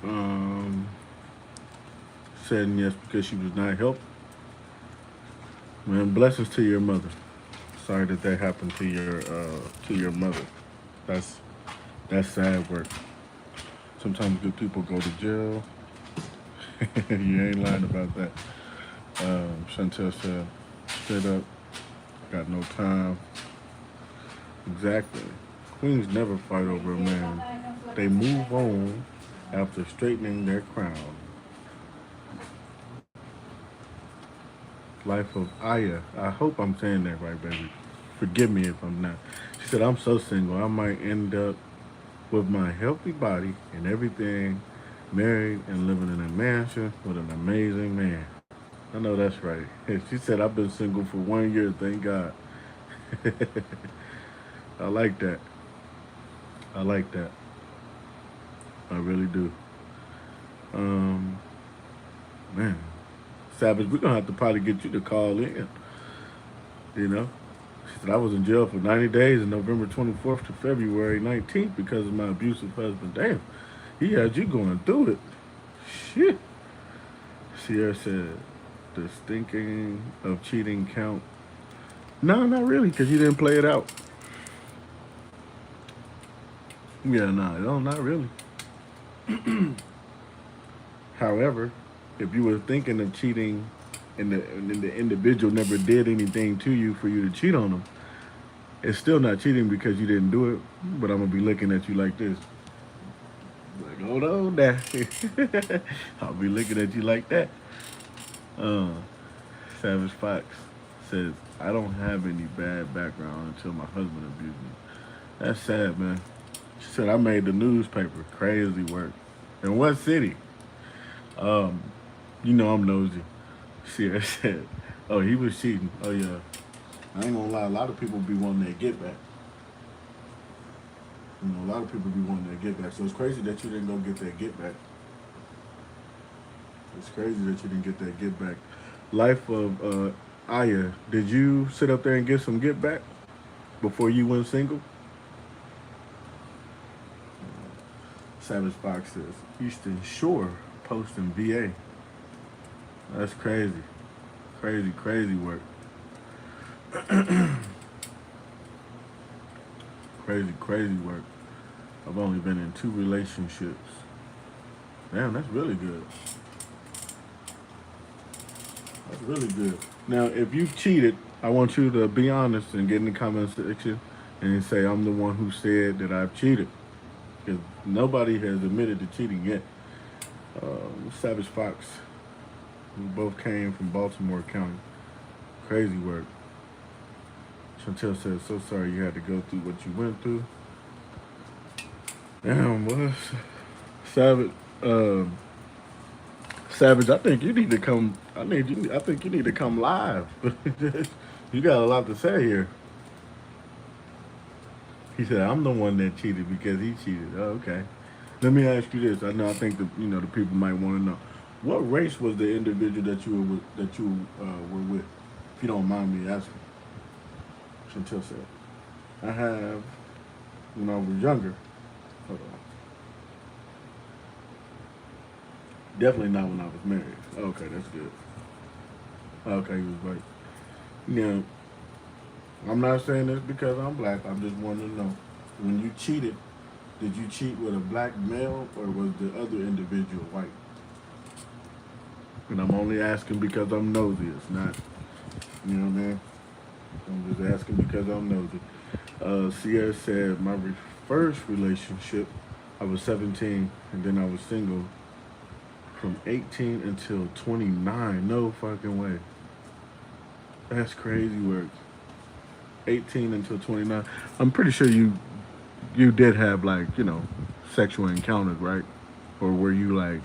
Speaker 1: Um, Said yes because she was not helped. Man, blessings to your mother. Sorry that that happened to your mother. That's that's sad work. Sometimes good people go to jail. You ain't lying about that. Chantel said, straight up, got no time. Exactly. Queens never fight over a man. They move on after straightening their crown. Life of Aya. I hope I'm saying that right, baby. Forgive me if I'm not. She said, I'm so single. I might end up with my healthy body and everything, married and living in a mansion with an amazing man. I know that's right. She said, I've been single for 1 year, thank God. I like that. I like that. I really do. Um, Man, Savage, we're gonna have to probably get you to call in. You know, she said I was in jail for 90 days, November 24th to February 19th, because of my abusive husband. Damn, he had you going through it. Shit. Sierra said, does thinking of cheating count? No, not really, because you didn't play it out. Yeah, no, not really. However, if you were thinking of cheating and the individual never did anything to you for you to cheat on them, it's still not cheating because you didn't do it. But I'm gonna be looking at you like this. Like, hold on now. I'll be looking at you like that. Uh, Savage Fox says, I don't have any bad background until my husband abused me. That's sad, man. She said, I made the newspaper. Crazy work. In what city? Um, you know I'm nosy. Sierra said, oh, he was cheating. Oh, yeah. I ain't gonna lie, a lot of people be wanting their get back. You know, a lot of people be wanting their get back. So it's crazy that you didn't go get that get back. It's crazy that you didn't get that get back. Life of Aya, did you sit up there and get some get back before you went single? Savage Fox says, Eastern Shore posting VA. That's crazy. Crazy, crazy work. crazy work. I've only been in 2 relationships. Damn, that's really good. That's really good. Now, if you've cheated, I want you to be honest and get in the comment section and say, I'm the one who said that I've cheated. Because nobody has admitted to cheating yet. Savage Fox, we both came from Baltimore County. Crazy work. Chantel says, so sorry you had to go through what you went through. Damn, what? Savage, Savage, I think you need to come. I think you need to come live. You got a lot to say here. He said, "I'm the one that cheated because he cheated." Oh, okay. Let me ask you this. I know. I think the people might want to know. What race was the individual that you were with? Were with? If you don't mind me asking. Chantel said, "I have when I was younger. Hold on. Definitely not when I was married. Okay, that's good. Okay, he was right. Now, I'm not saying this because I'm black. I'm just wanting to know. When you cheated, did you cheat with a black male or was the other individual white? And I'm only asking because I'm nosy. It's not, you know what I mean? I'm just asking because I'm nosy. Sierra said, my first relationship, I was 17 and then I was single from 18 until 29. No fucking way. That's crazy work. 18 until 29. I'm pretty sure you did have like, sexual encounters, right? Or were you like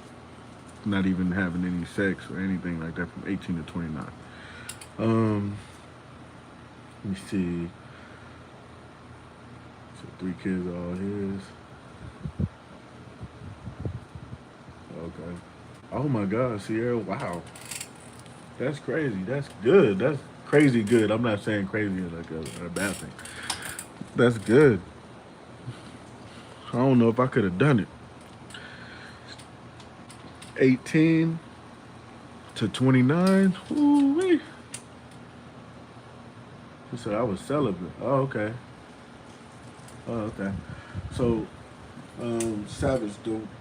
Speaker 1: not even having any sex or anything like that from 18 to 29? Let me see. So 3 kids all his. Okay. Oh my God, Sierra, wow. That's crazy. That's good. That's crazy good. I'm not saying crazy is like a bad thing. That's good. I don't know if I could have done it. 18 to 29. Ooh-wee. He said I was celibate. Oh, okay. Oh, okay. So, Savage,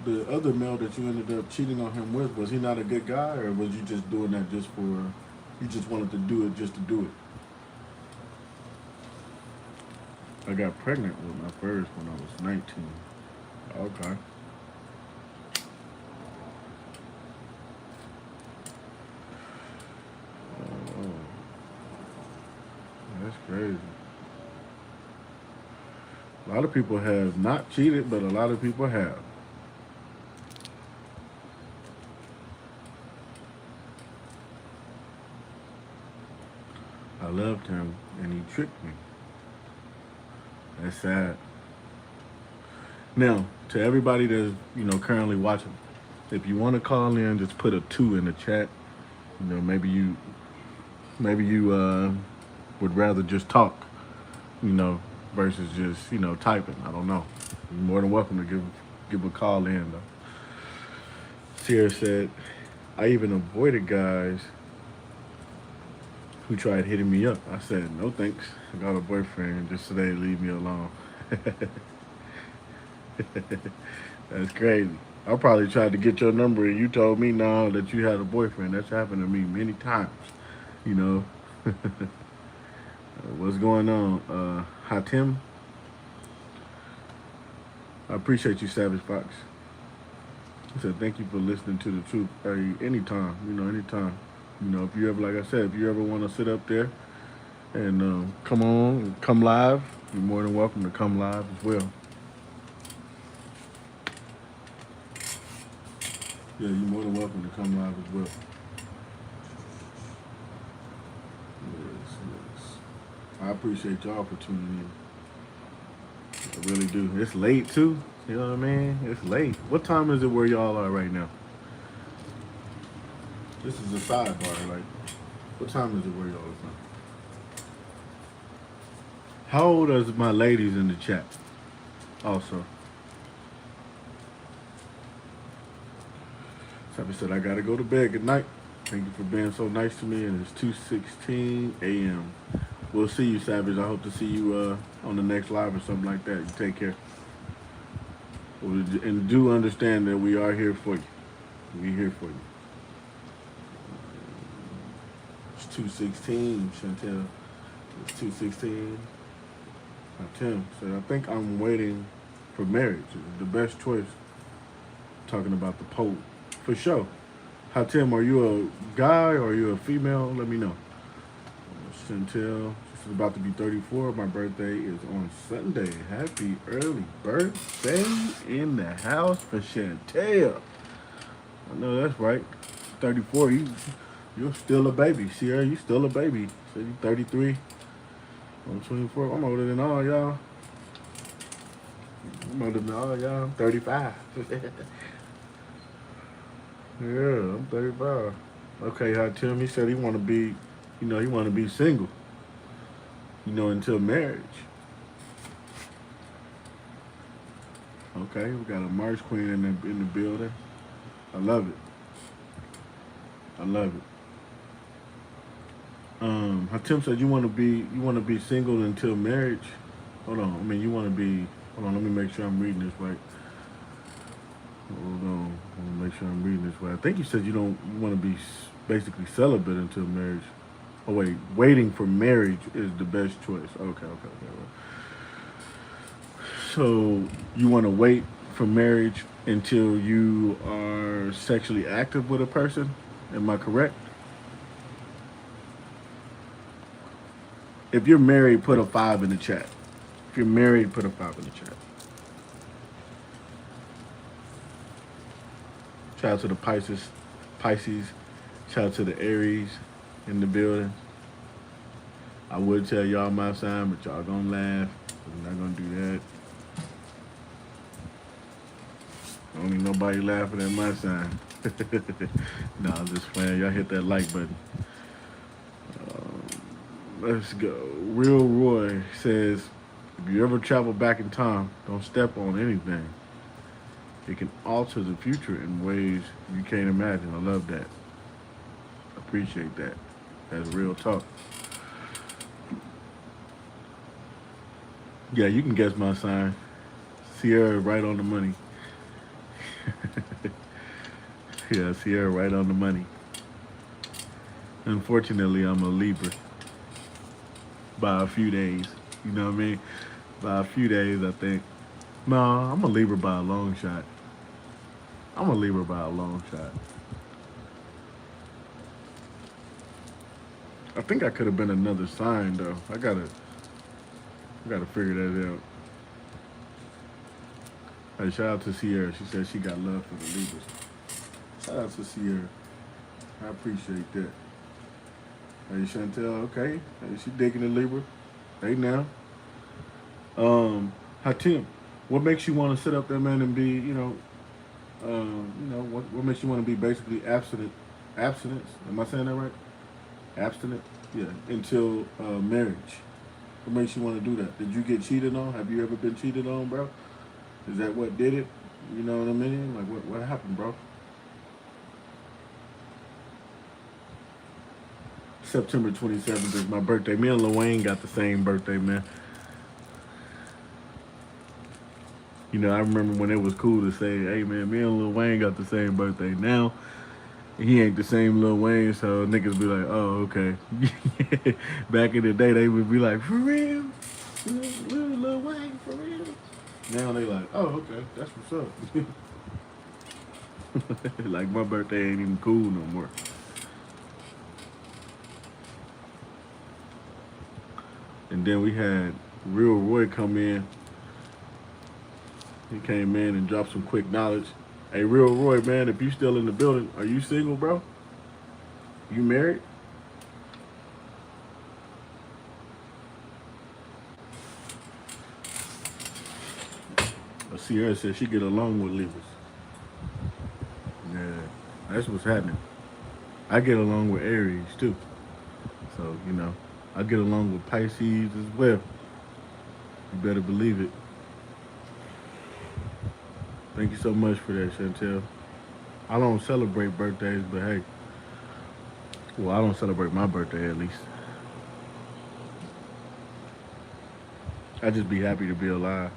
Speaker 1: the other male that you ended up cheating on him with, was he not a good guy, or was you just doing that just for, you just wanted to do it just to do it? I got pregnant with my first when I was 19. Okay. Oh, that's crazy. A lot of people have not cheated, but a lot of people have. I loved him, and he tricked me. That's sad. Now, to everybody that's currently watching, if you want to call in, just put a 2 in the chat. Maybe you would rather just talk, you know, versus just typing. I don't know. You're more than welcome to give a call in though. Sierra said, I even avoided guys who tried hitting me up. I said, no thanks. I got a boyfriend just so they leave me alone. That's crazy. I probably tried to get your number and you told me no that you had a boyfriend. That's happened to me many times. You know. What's going on? Hatim? I appreciate you, Savage Fox. He said, thank you for listening to the truth. Hey, anytime, anytime. If you ever, like I said, if you ever want to sit up there and come on, come live, you're more than welcome to come live as well. Yeah, you're more than welcome to come live as well. Yes, yes. I appreciate y'all for tuning in. I really do. It's late too. You know what I mean? It's late. What time is it where y'all are right now? This is a sidebar. Like, what time is it where y'all are from? How old is my ladies in the chat? Also. Somebody said, I gotta go to bed. Good night. Thank you for being so nice to me. And it's 2:16 a.m. We'll see you, Savage. I hope to see you on the next live or something like that. You take care. And do understand that we are here for you. We're here for you. It's 2:16, Chantel. It's 2:16. Tim said, I think I'm waiting for marriage. The best choice. Talking about the Pope. For sure. Tim, are you a guy or are you a female? Let me know. Chantel, she's about to be 34. My birthday is on Sunday. Happy early birthday in the house for Chantel. I know that's right. 34, you're still a baby. Sierra, you still a baby. So you 33. I'm 24. I'm older than all y'all. I'm older than all y'all. I'm 35. Yeah, I'm 35. Okay, Tim, he said he want to be, he want to be single, until marriage. Okay, we got a March Queen in the building. I love it. I love it. Tim said you want to be single until marriage. Hold on, you want to be. Hold on, let me make sure I'm reading this right. Hold on, let me make sure I'm reading this right. I think you said you want to be basically celibate until marriage. Oh wait, waiting for marriage is the best choice. Okay. So you want to wait for marriage until you are sexually active with a person? Am I correct? If you're married, put a 5 in the chat. If you're married, put a 5 in the chat. Shout out to the Pisces. Shout out to the Aries in the building. I would tell y'all my sign, but y'all gonna laugh. I'm not gonna do that. I don't need nobody laughing at my sign. No, I'm just playing. Y'all hit that like button. Let's go. Real Roy says, if you ever travel back in time, don't step on anything. It can alter the future in ways you can't imagine. I love that. Appreciate that. That's real talk. Yeah, you can guess my sign. Sierra right on the money. Yeah, Sierra right on the money. Unfortunately, I'm a Libra. By a few days. You know what I mean? By a few days, I think. No, I'm a Libra by a long shot. I'm a Libra by a long shot. I think I could have been another sign though. I gotta figure that out. Hey, shout out to Sierra. She said she got love for the Libras. Shout out to Sierra. I appreciate that. Hey, Chantel, okay. Hey, she digging the Libra. Hey, now. Hatim, what makes you want to sit up there, man, and be, what makes you want to be basically abstinence? Am I saying that right? Abstinent? Yeah, until marriage. What makes you want to do that? Did you get cheated on? Have you ever been cheated on, bro? Is that what did it? You know what I mean? Like, what happened, bro? September 27th is my birthday. Me and Lil Wayne got the same birthday, man. I remember when it was cool to say, hey, man, me and Lil Wayne got the same birthday. Now, he ain't the same Lil Wayne, so niggas be like, oh, okay. Back in the day, they would be like, for real? Lil Wayne, for real? Now they like, oh, okay, that's what's up. Like, my birthday ain't even cool no more. And then we had Real Roy come in. He came in and dropped some quick knowledge. Hey, Real Roy, man, if you still in the building, are you single, bro? You married? Sierra said she get along with Libras. Yeah, that's what's happening. I get along with Aries, too. So, I get along with Pisces as well. You better believe it. Thank you so much for that, Chantel. I don't celebrate birthdays, but hey. Well, I don't celebrate my birthday at least. I just be happy to be alive.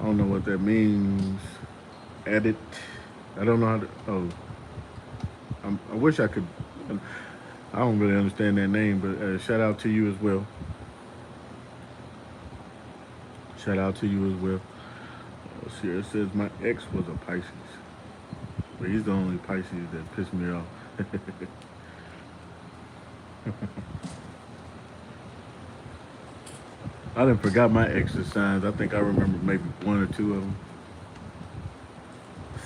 Speaker 1: I don't know what that means. Edit. I don't know how to. Oh, I wish I could. I don't really understand that name, but shout out to you as well. Shout out to you as well. See, it says my ex was a Pisces, but he's the only Pisces that pissed me off. I done forgot my ex's signs. I think I remember maybe one or two of them.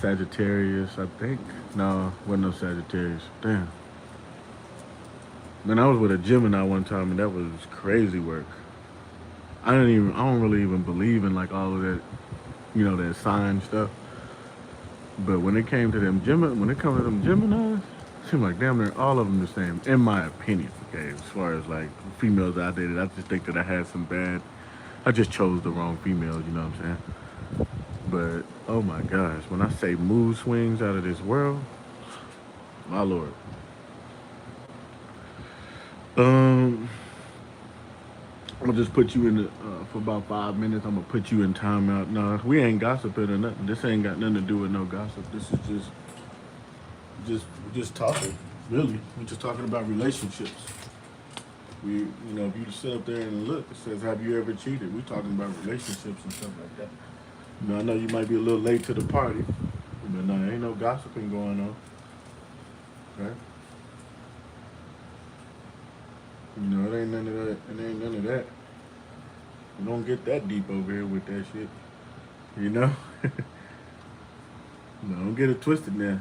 Speaker 1: Sagittarius, I think. No, wasn't no Sagittarius. Damn. Man, I was with a Gemini one time, and that was crazy work. I don't really even believe in like all of that, that sign stuff. But when it came to when it comes to them Geminis, it seemed like damn near all of them the same, in my opinion. Okay, as far as like females I dated, I just think that I had some bad. I just chose the wrong females. You know what I'm saying? But oh my gosh, when I say mood swings out of this world, my lord. Um, I'm gonna just put you in for about 5 minutes. I'm gonna put you in timeout. No, we ain't gossiping or nothing. This ain't got nothing to do with no gossip. This is just talking. Really, we're just talking about relationships. If you sit up there and look, it says, "Have you ever cheated?" We're talking about relationships and stuff like that. I know you might be a little late to the party, but no, ain't no gossiping going on. Okay? It ain't none of that. It ain't none of that. We don't get that deep over here with that shit. You know? No, don't get it twisted now.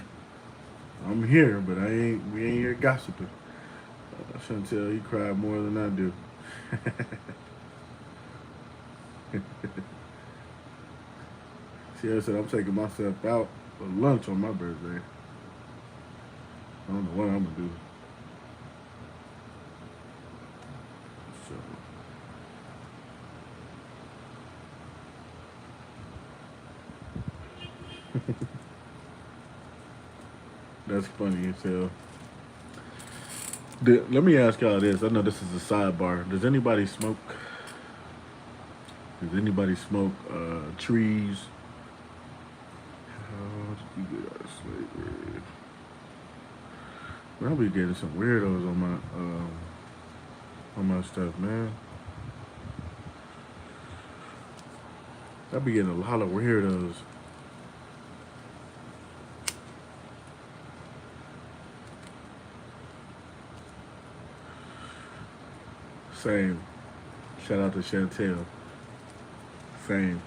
Speaker 1: I'm here, but we ain't here gossiping. Chantel, he cried more than I do. See, I said I'm taking myself out for lunch on my birthday. I don't know what I'm gonna do. So that's funny as hell. Let me ask y'all this. I know this is a sidebar. Does anybody smoke? Does anybody smoke trees? How did you get out of slavery? Man, I'll be getting some weirdos on my stuff, man. I'll be getting a lot of weirdos. Same. Shout out to Chantel. Same.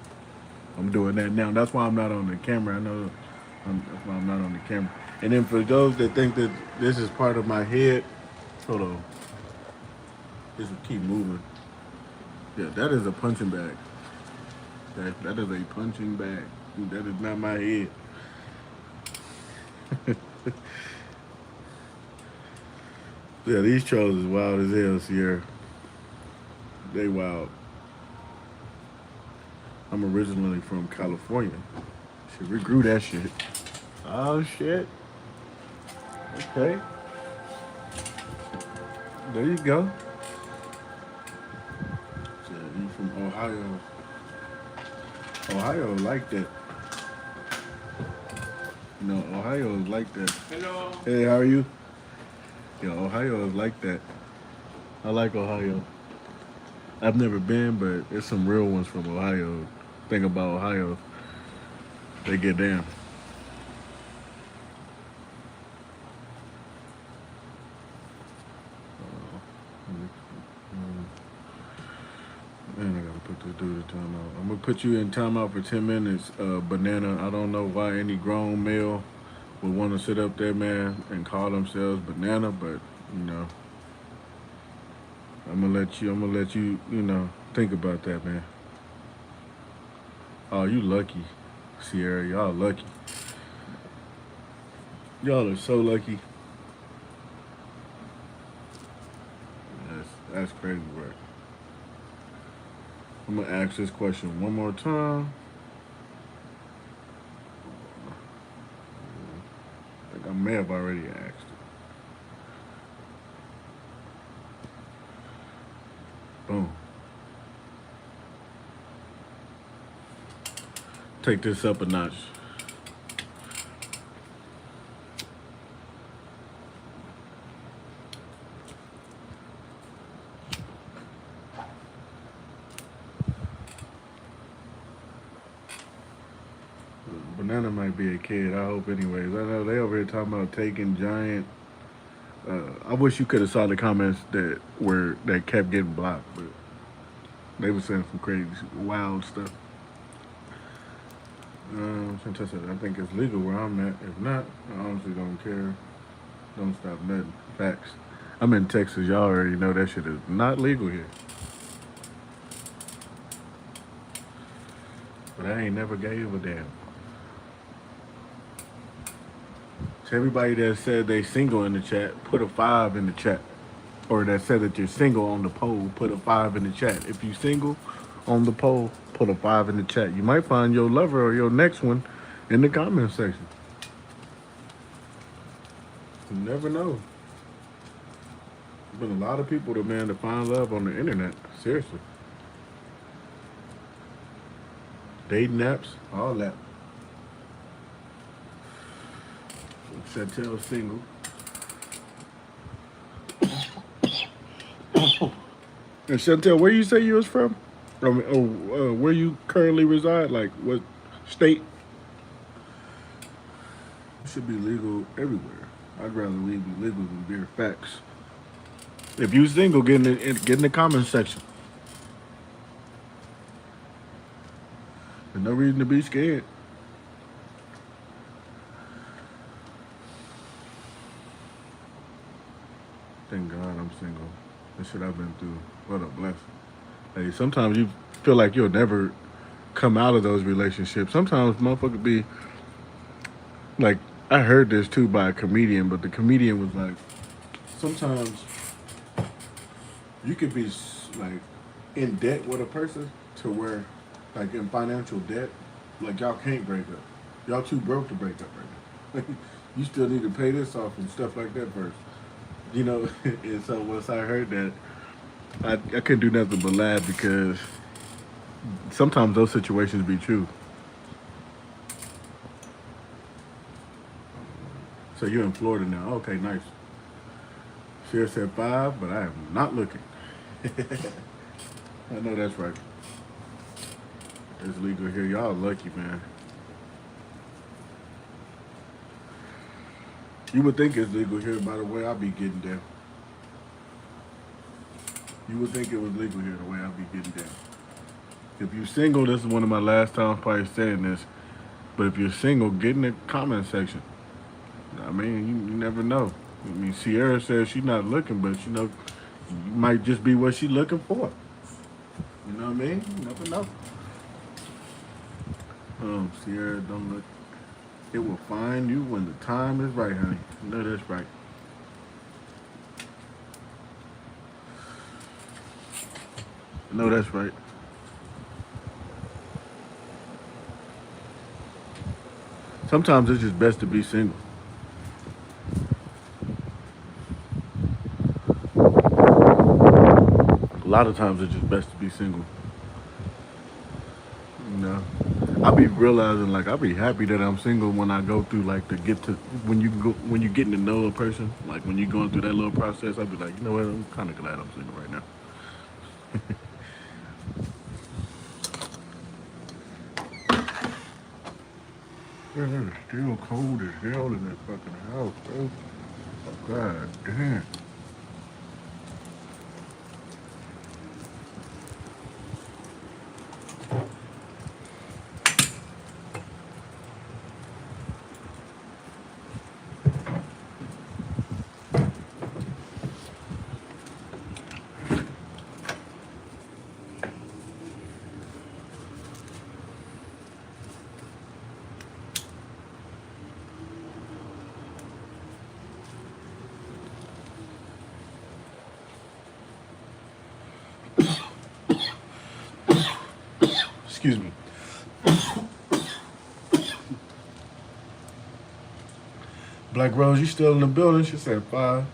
Speaker 1: I'm doing that now. That's why I'm not on the camera. That's why I'm not on the camera. And then for those that think that this is part of my head, hold on. This will keep moving. Yeah, that is a punching bag. That is a punching bag. Dude, that is not my head. Yeah, these trolls is wild as hell, Sierra. They wild. I'm originally from California. Shit, we grew that shit. Oh shit. Okay. There you go. So you from Ohio. Ohio like that. Ohio is like that.
Speaker 2: Hello.
Speaker 1: Hey, how are you? Yeah, Ohio is like that. I like Ohio. I've never been, but there's some real ones from Ohio. Think about Ohio, they get down. Man, I gotta put this dude in timeout. I'm gonna put you in timeout for 10 minutes, Banana. I don't know why any grown male would want to sit up there, man, and call themselves Banana, but you know, I'm gonna let you, think about that, man. Oh, you lucky, Sierra. Y'all lucky. Y'all are so lucky. That's crazy work. I'm gonna ask this question one more time. I think I may have already asked it. Boom. Take this up a notch. Banana might be a kid, I hope anyways. I know they over here talking about taking giant. I wish you could have saw the comments that kept getting blocked, but they were saying some crazy, wild stuff. I think it's legal where I'm at. If not, I honestly don't care. Don't stop nothing. Facts. I'm in Texas. Y'all already know that shit is not legal here. But I ain't never gave a damn. To everybody that said they single in the chat, put a 5 in the chat. Or that said that you're single on the poll, put a 5 in the chat. If you single on the poll, put a 5 in the chat. You might find your lover or your next one in the comment section. You never know. There's been a lot of people that, man, to find love on the internet. Seriously. Dating apps, all that. Chantel single. And Chantel, where you say you was from? Where you currently reside? Like what state? It should be legal everywhere. I'd rather weed be legal than beer. Facts. If you single, get in the comment section. There's no reason to be scared. Thank God I'm single. The shit I've been through. What a blessing. Hey, sometimes you feel like you'll never come out of those relationships. Sometimes motherfuckers be like, I heard this too by a comedian, but the comedian was like, sometimes you could be like in debt with a person to where, like in financial debt, like y'all can't break up. Y'all too broke to break up right now. You still need to pay this off and stuff like that first. You know, and so once I heard that, I couldn't do nothing but laugh because sometimes those situations be true. So you're in Florida now. Okay, nice. Sheriff said 5, but I am not looking. I know that's right. It's legal here. Y'all lucky, man. You would think it's legal here by the way I be getting down. You would think it was legal here the way I be getting down. If you're single, this is one of my last times probably saying this, but if you're single, get in the comment section. I mean, you never know. I mean, Sierra says she's not looking, but you know, you might just be what she's looking for. You know what I mean? You never know. Sierra, don't look. It will find you when the time is right, honey. You know that's right. I know that's right. Sometimes it's just best to be single. A lot of times it's just best to be single. You know, I be realizing like I be happy that I'm single when I go through like when you getting to know a person, like when you're going through that little process. I be like, you know what, I'm kind of glad I'm single right now. Man, it's still cold as hell in that fucking house, bro. God damn. Excuse me. Black Rose, you still in the building? She said 5.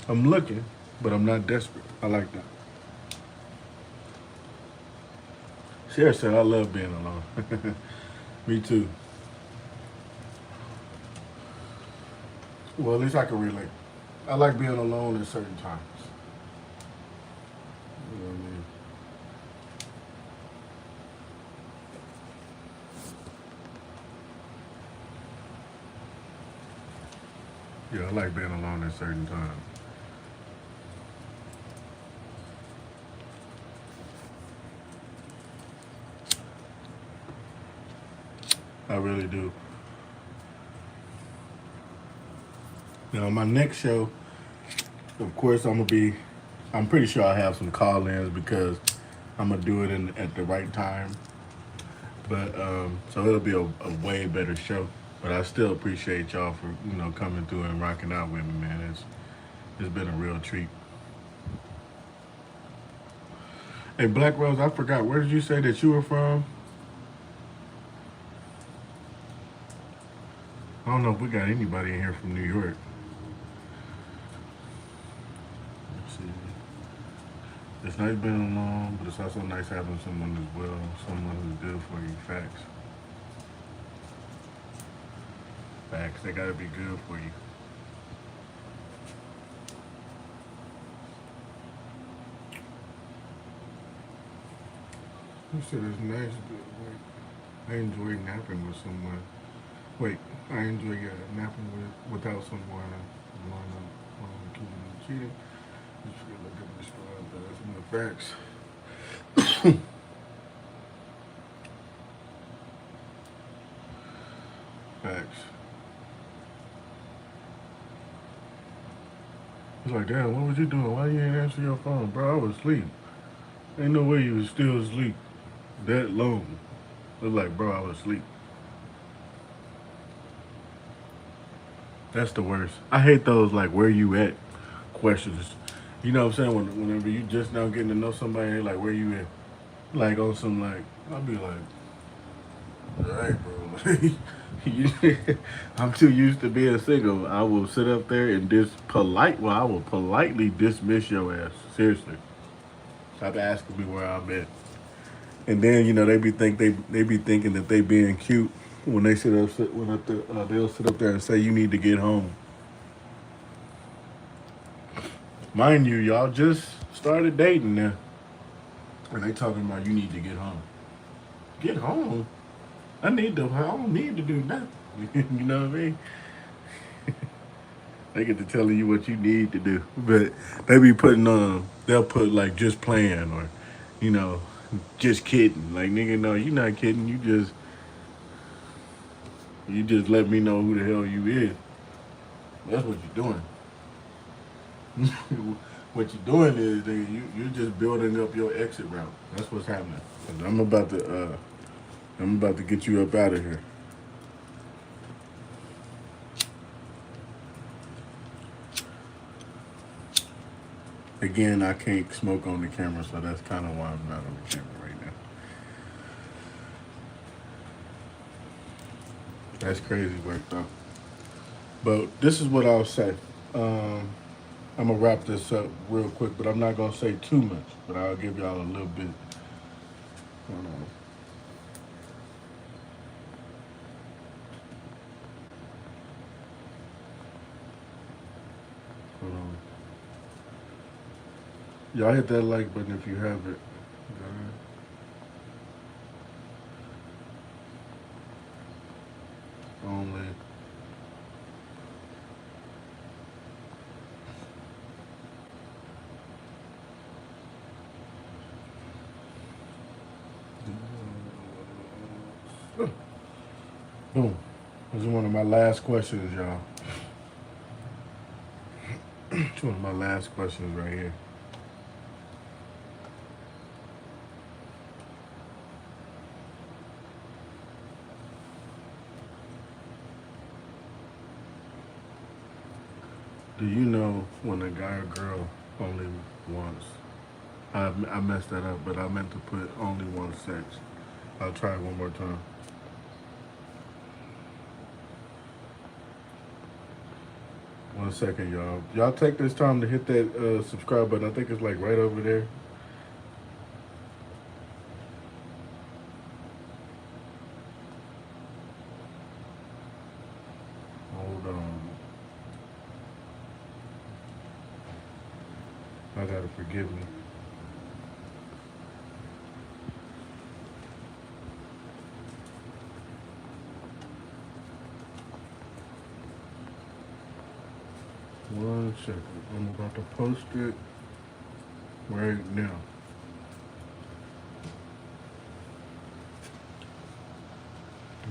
Speaker 1: I'm looking, but I'm not desperate. I like that. Seriously, I love being alone. Me too. Well, at least I can relate. I like being alone at certain times. You know what I mean? Yeah, I like being alone at certain times. I really do. Now, my next show, of course, I'm pretty sure I have some call-ins because I'm gonna do it at the right time. But so it'll be a way better show. But I still appreciate y'all for coming through and rocking out with me, man. It's been a real treat. Hey, Black Rose, I forgot. Where did you say that you were from? I don't know if we got anybody in here from New York. Let's see. It's nice being alone, but it's also nice having someone as well, someone who's good for you. Facts. Facts. They gotta be good for you. You said it's nice, but I enjoy napping with someone. Wait, I enjoy napping without someone. Keeping cheating. Just feel like I'm described as some of the facts. Facts. It's like, damn, what was you doing? Why you ain't answer your phone, bro? I was asleep. Ain't no way you was still asleep that long. It's like, bro, I was asleep. That's the worst. I hate those like where you at questions. You know what I'm saying? Whenever you just now getting to know somebody, they like where you at? Like on some like I'll be like, all right, bro. I'm too used to being single. I will sit up there and I will politely dismiss your ass. Seriously. Stop asking me where I'm at. And then they be thinking that they being cute when they they'll sit up there and say you need to get home. Mind you, y'all just started dating now, and they talking about you need to get home. Get home. I don't need to do nothing. You know what I mean? They get to telling you what you need to do, but they be putting on. They'll put like just playing or, you know, just kidding. Like nigga, no, you not kidding. You just let me know who the hell you is. That's what you're doing. What you're doing is you're just building up your exit route. That's what's happening. And I'm about to get you up out of here. Again, I can't smoke on the camera, so that's kind of why I'm not on the camera right now. That's crazy work though. But this is what I'll say. Um, I'm gonna wrap this up real quick, but I'm not gonna say too much. But I'll give y'all a little bit. Hold on. Hold on. Y'all hit that like button if you have it. Only. Boom. This is one of my last questions, y'all. It's one of my last questions right here. Do you know when a guy or girl only wants? I messed that up, but I meant to put only wants sex. I'll try it one more time. One second, y'all. Y'all take this time to hit that subscribe button. I think it's like right over there. I gotta forgive me. One second. I'm about to post it right now.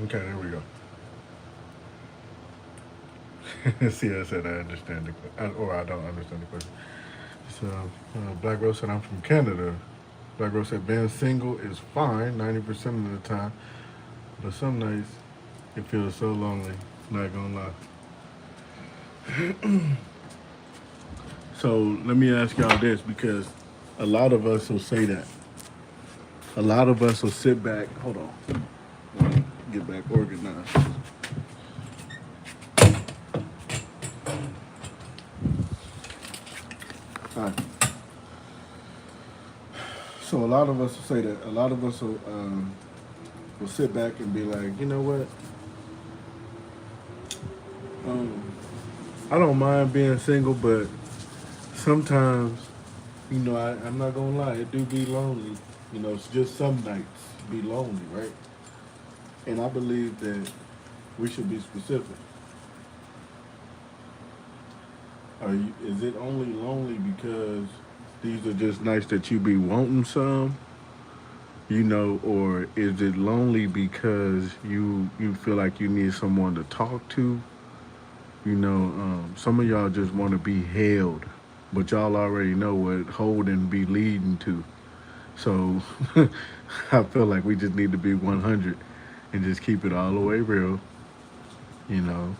Speaker 1: Okay, there we go. See, I said I understand the question, or I don't understand the question. So, Black Rose said, I'm from Canada. Black Rose said, being single is fine 90% of the time, but some nights it feels so lonely. Not gonna lie. So, let me ask y'all this because a lot of us will say that. A lot of us will sit back. Hold on. Get back organized. All right. So a lot of us will say that. A lot of us will sit back and be like, you know what? Um, I don't mind being single, but sometimes, I'm not gonna lie, it do be lonely. It's just some nights be lonely, right? And I believe that we should be specific. Is it only lonely because these are just nights that you be wanting some? Or is it lonely because you feel like you need someone to talk to? Some of y'all just want to be held, but y'all already know what holding be leading to. So I feel like we just need to be 100 and just keep it all the way real. You know,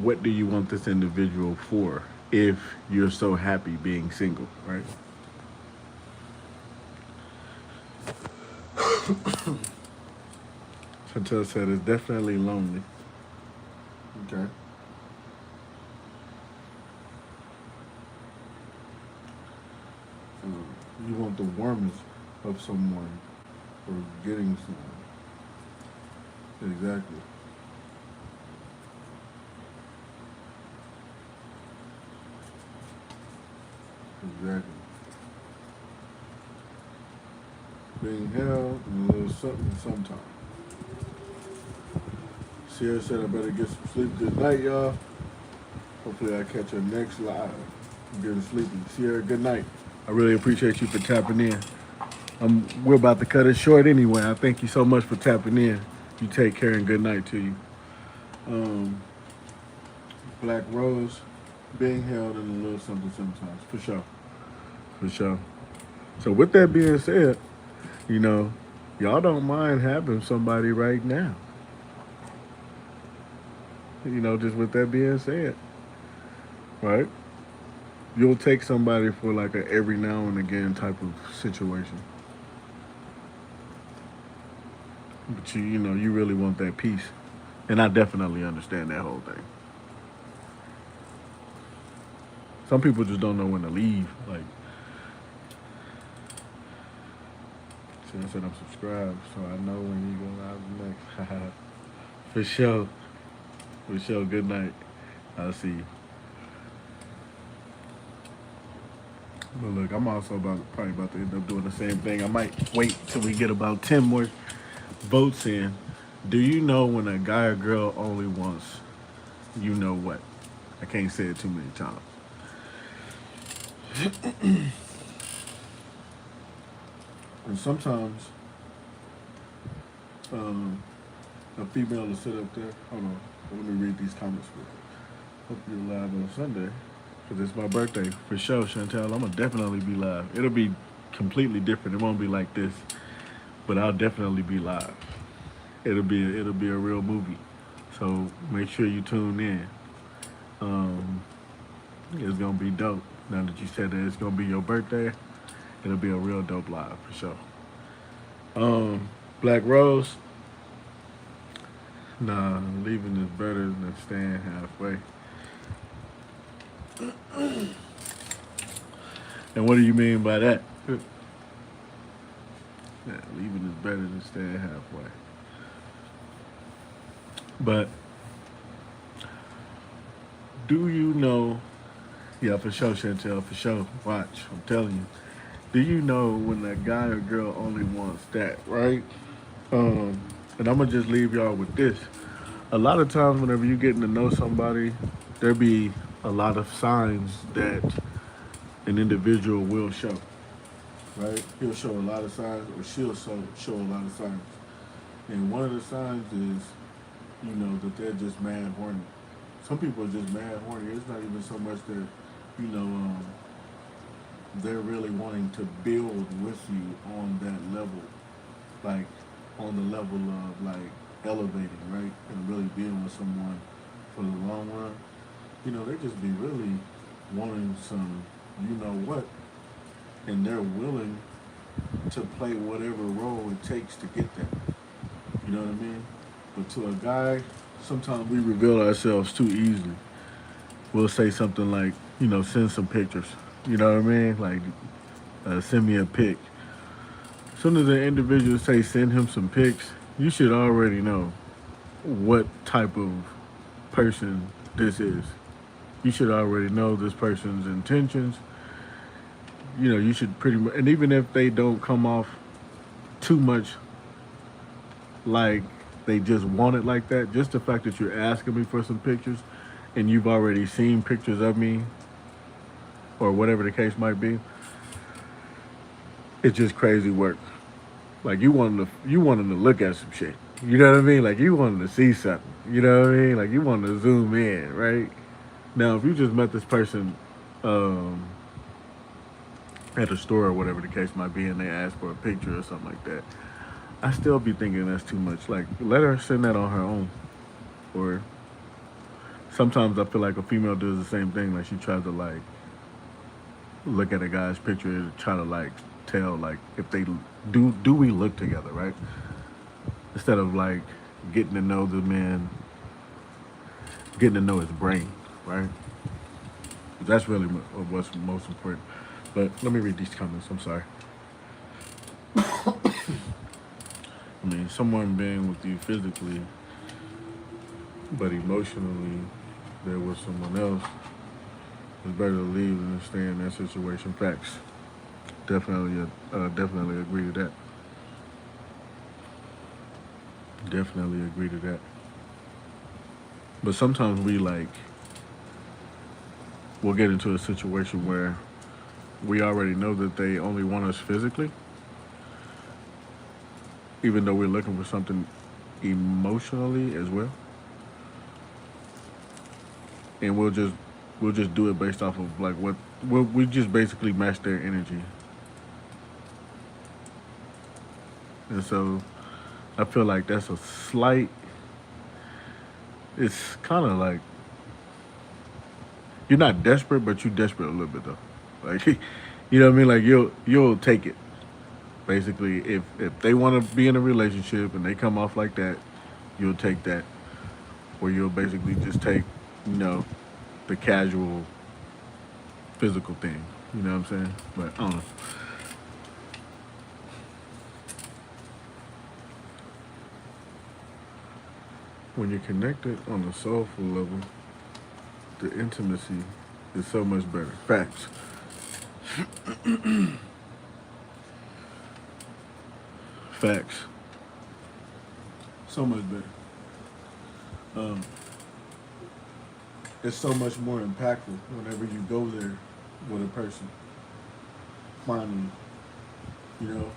Speaker 1: what do you want this individual for if you're so happy being single, right? Chantel said it's definitely lonely. Okay. You want the warmth of someone or getting someone. Exactly. Exactly. Being held and a little something sometime. Sierra said I better get some sleep. Good night, y'all. Hopefully I catch her next live. I'm getting sleepy. Sierra, good night. I really appreciate you for tapping in. We're about to cut it short anyway. I thank you so much for tapping in. You take care and good night to you. Um, Black Rose, being held in a little something sometimes, for sure. For sure. So with that being said, you know, y'all don't mind having somebody right now. Just with that being said, right? You'll take somebody for like a every now and again type of situation. But you really want that peace. And I definitely understand that whole thing. Some people just don't know when to leave. Like, see, I said I'm subscribed, so I know when you go live next. For sure. For sure. Good night. I'll see you. But look, I'm also probably about to end up doing the same thing. I might wait till we get about 10 more votes in. Do you know when a guy or girl only wants you know what? I can't say it too many times. And sometimes a female will sit up there. Hold on. Let me read these comments real quick. Hope you're live on Sunday. Because it's my birthday. For sure, Chantel. I'm going to definitely be live. It'll be completely different. It won't be like this. But I'll definitely be live. It'll be a real movie. So make sure you tune in. It's gonna be dope. Now that you said that it's gonna be your birthday, it'll be a real dope live for sure. Black Rose, nah, leaving is better than staying halfway. And what do you mean by that? Yeah, leaving is better than staying halfway. But do you know Yeah, for sure, Chantel, for sure. Watch, I'm telling you. Do you know when a guy or girl only wants that, right? Um, and I'm gonna just leave y'all with this. A lot of times, whenever you getting to know somebody, there be a lot of signs that an individual will show, right? He'll show a lot of signs, or she'll show a lot of signs. And one of the signs is, that they're just mad horny. Some people are just mad horny. It's not even so much that, you know, um, they're really wanting to build with you on that level, like on the level of like elevating, right, and really being with someone for the long run. They just be really wanting some, you know what, and they're willing to play whatever role it takes to get that. You know what I mean? But to a guy, sometimes we reveal ourselves too easily. We'll say something like, send some pictures. You know what I mean? Like, send me a pic. As soon as an individual say send him some pics, you should already know what type of person this is. You should already know this person's intentions. You should pretty much, and even if they don't come off too much like they just want it like that, just the fact that you're asking me for some pictures and you've already seen pictures of me or whatever the case might be, it's just crazy work. Like you want them to look at some shit. You know what I mean? Like you want them to see something. You know what I mean? Like you want them to zoom in, right? Now, if you just met this person um, at a store or whatever the case might be, and they ask for a picture or something like that, I still be thinking that's too much. Like, let her send that on her own. Or sometimes I feel like a female does the same thing. Like she tries to like look at a guy's picture and try to like tell like if they do we look together, right? Instead of like getting to know the man, getting to know his brain, right? That's really what's most important. But let me read these comments. I'm sorry. I mean, someone being with you physically, but emotionally, there was someone else. It's better to leave than to stay in that situation. Facts. Definitely agree to that. Definitely agree to that. But sometimes we'll get into a situation where we already know that they only want us physically, even though we're looking for something emotionally as well, and we'll just do it based off of like what we just basically match their energy, and so I feel like that's a slight. It's kind of like you're not desperate, but you're desperate a little bit though. Like, you know what I mean? Like you'll take it basically if they want to be in a relationship and they come off like that, you'll take that, or you'll basically just take, you know, the casual physical thing. You know what I'm saying? But I don't know. When you're connected on a soulful level, the intimacy is so much better. Facts. Facts. So much better. Um, it's so much more impactful whenever you go there with a person. Finally, you know,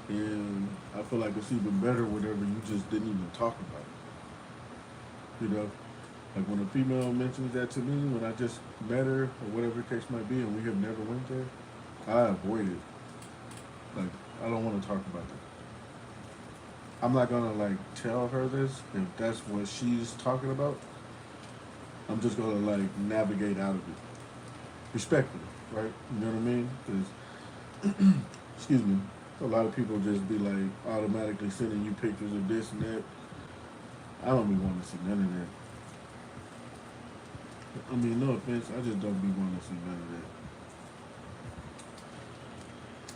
Speaker 1: and I feel like it's even better whenever you just didn't even talk about it. You know, like when a female mentions that to me when I just met her or whatever the case might be, and we have never went there, I avoid it. Like I don't want to talk about that. I'm not gonna like tell her this if that's what she's talking about. I'm just gonna like navigate out of it respectfully, right? You know what I mean? Because excuse me, a lot of people just be like automatically sending you pictures of this and that. I don't be wanting to see none of that. I mean, no offense, I just don't be wanting to see none of that.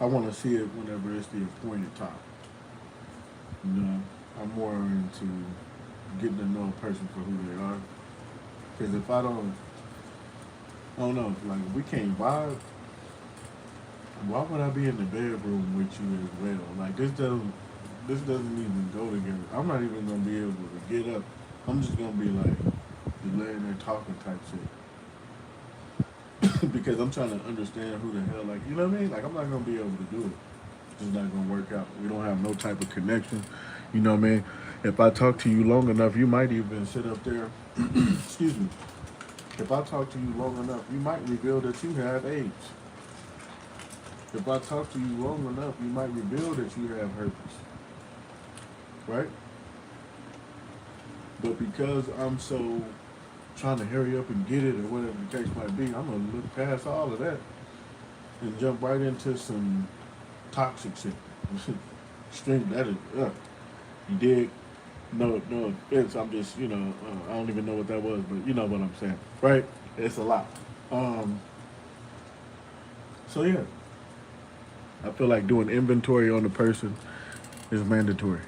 Speaker 1: I want to see it whenever it's the appointed time. You know, I'm more into getting to know a person for who they are. Because if I don't, I don't know. Like, if we can't vibe, why would I be in the bedroom with you as well? Like, this doesn't even go together. I'm not even gonna be able to get up. I'm just gonna be like, you laying there talking type shit. Because I'm trying to understand who the hell, like, you know what I mean? Like, I'm not gonna be able to do it. It's just not gonna work out. We don't have no type of connection. You know what I mean? If I talk to you long enough, you might even sit up there. Excuse me. If I talk to you long enough, you might reveal that you have AIDS. If I talk to you long enough, you might reveal that you have herpes. Right? But because I'm so trying to hurry up and get it or whatever the case might be, I'm gonna look past all of that and jump right into some toxic shit. String that is, you dig? No, no offense. I'm just, I don't even know what that was, but you know what I'm saying, right? It's a lot. Um, so yeah, I feel like doing inventory on the person is mandatory.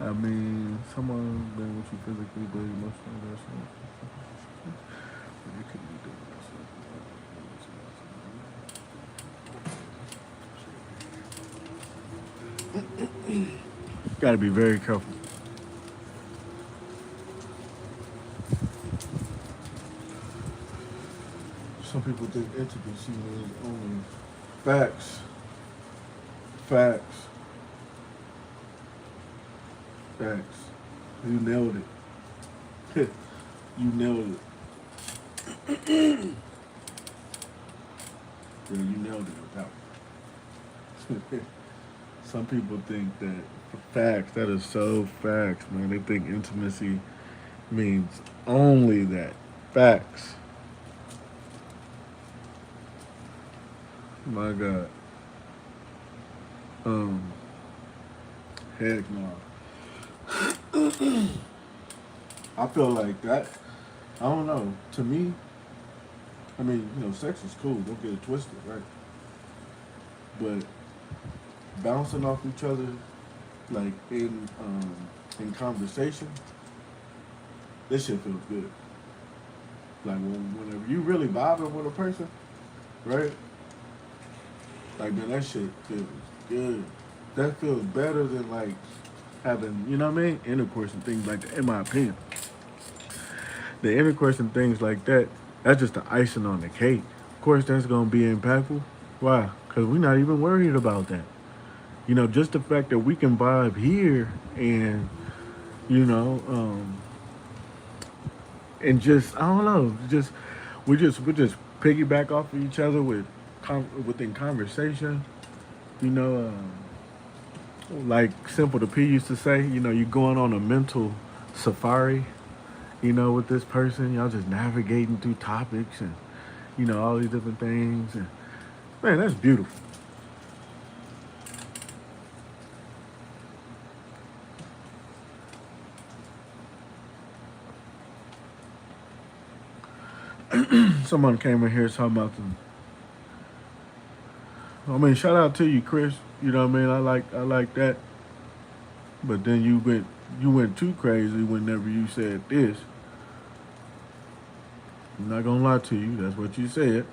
Speaker 1: I mean, someone's been with you physically, but emotionally, that's but you couldn't be doing that. Got to be very careful. Some people think intimacy means only facts, facts, facts. You nailed it. You nailed it. Yeah, you nailed it with that one. Some people think that facts, that is so facts, man. They think intimacy means only that. Facts. My God. Um, heck no. I feel like that. I don't know. To me, I mean, sex is cool. Don't get it twisted, right? But bouncing off each other, like in conversation, this shit feels good. Like whenever you really vibing with a person, right? Like man, that shit feels good. That feels better than like having, you know what I mean, intercourse and things like that. In my opinion, the intercourse and things like that, that's just the icing on the cake. Of course, that's gonna be impactful. Why? Because we're not even worried about that. Just the fact that we can vibe here and you know, and just I don't know, just we just piggyback off of each other within conversation. You know, like Simple the P used to say, you're going on a mental safari. With this person, y'all just navigating through topics and all these different things. And man, that's beautiful. Someone came in here talking about them. I mean, shout out to you, Chris. You know what I mean? I like that. But then you went too crazy whenever you said this. I'm not gonna lie to you. That's what you said,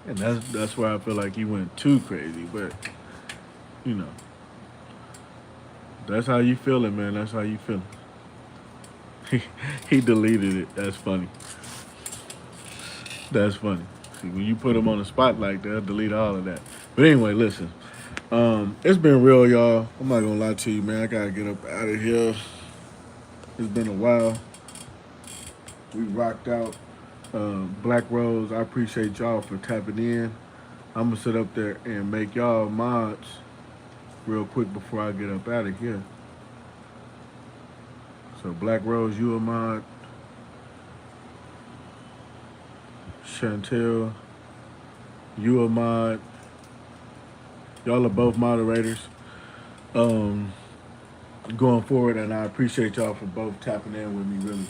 Speaker 1: and that's why I feel like you went too crazy. But you know, that's how you feeling, man. That's how you feeling. He deleted it. That's funny. That's funny. See, when you put him on the spotlight, they'll delete all of that. But anyway, listen. It's been real, y'all. I'm not gonna lie to you, man. I gotta get up out of here. It's been a while. We rocked out. Black Rose, I appreciate y'all for tapping in. I'm gonna sit up there and make y'all mods real quick before I get up out of here. So Black Rose, you a mod. Chantel, you a mod. Y'all are both moderators. Um, Going forward, and I appreciate y'all for both tapping in with me. Really,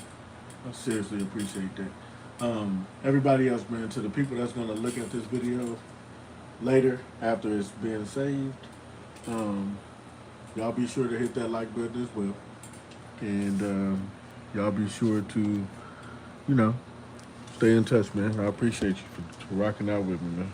Speaker 1: I seriously appreciate that. Everybody else, man, to the people that's gonna look at this video later after it's been saved, y'all be sure to hit that like button as well. And y'all be sure to, you know, stay in touch, man. I appreciate you for rocking out with me, man.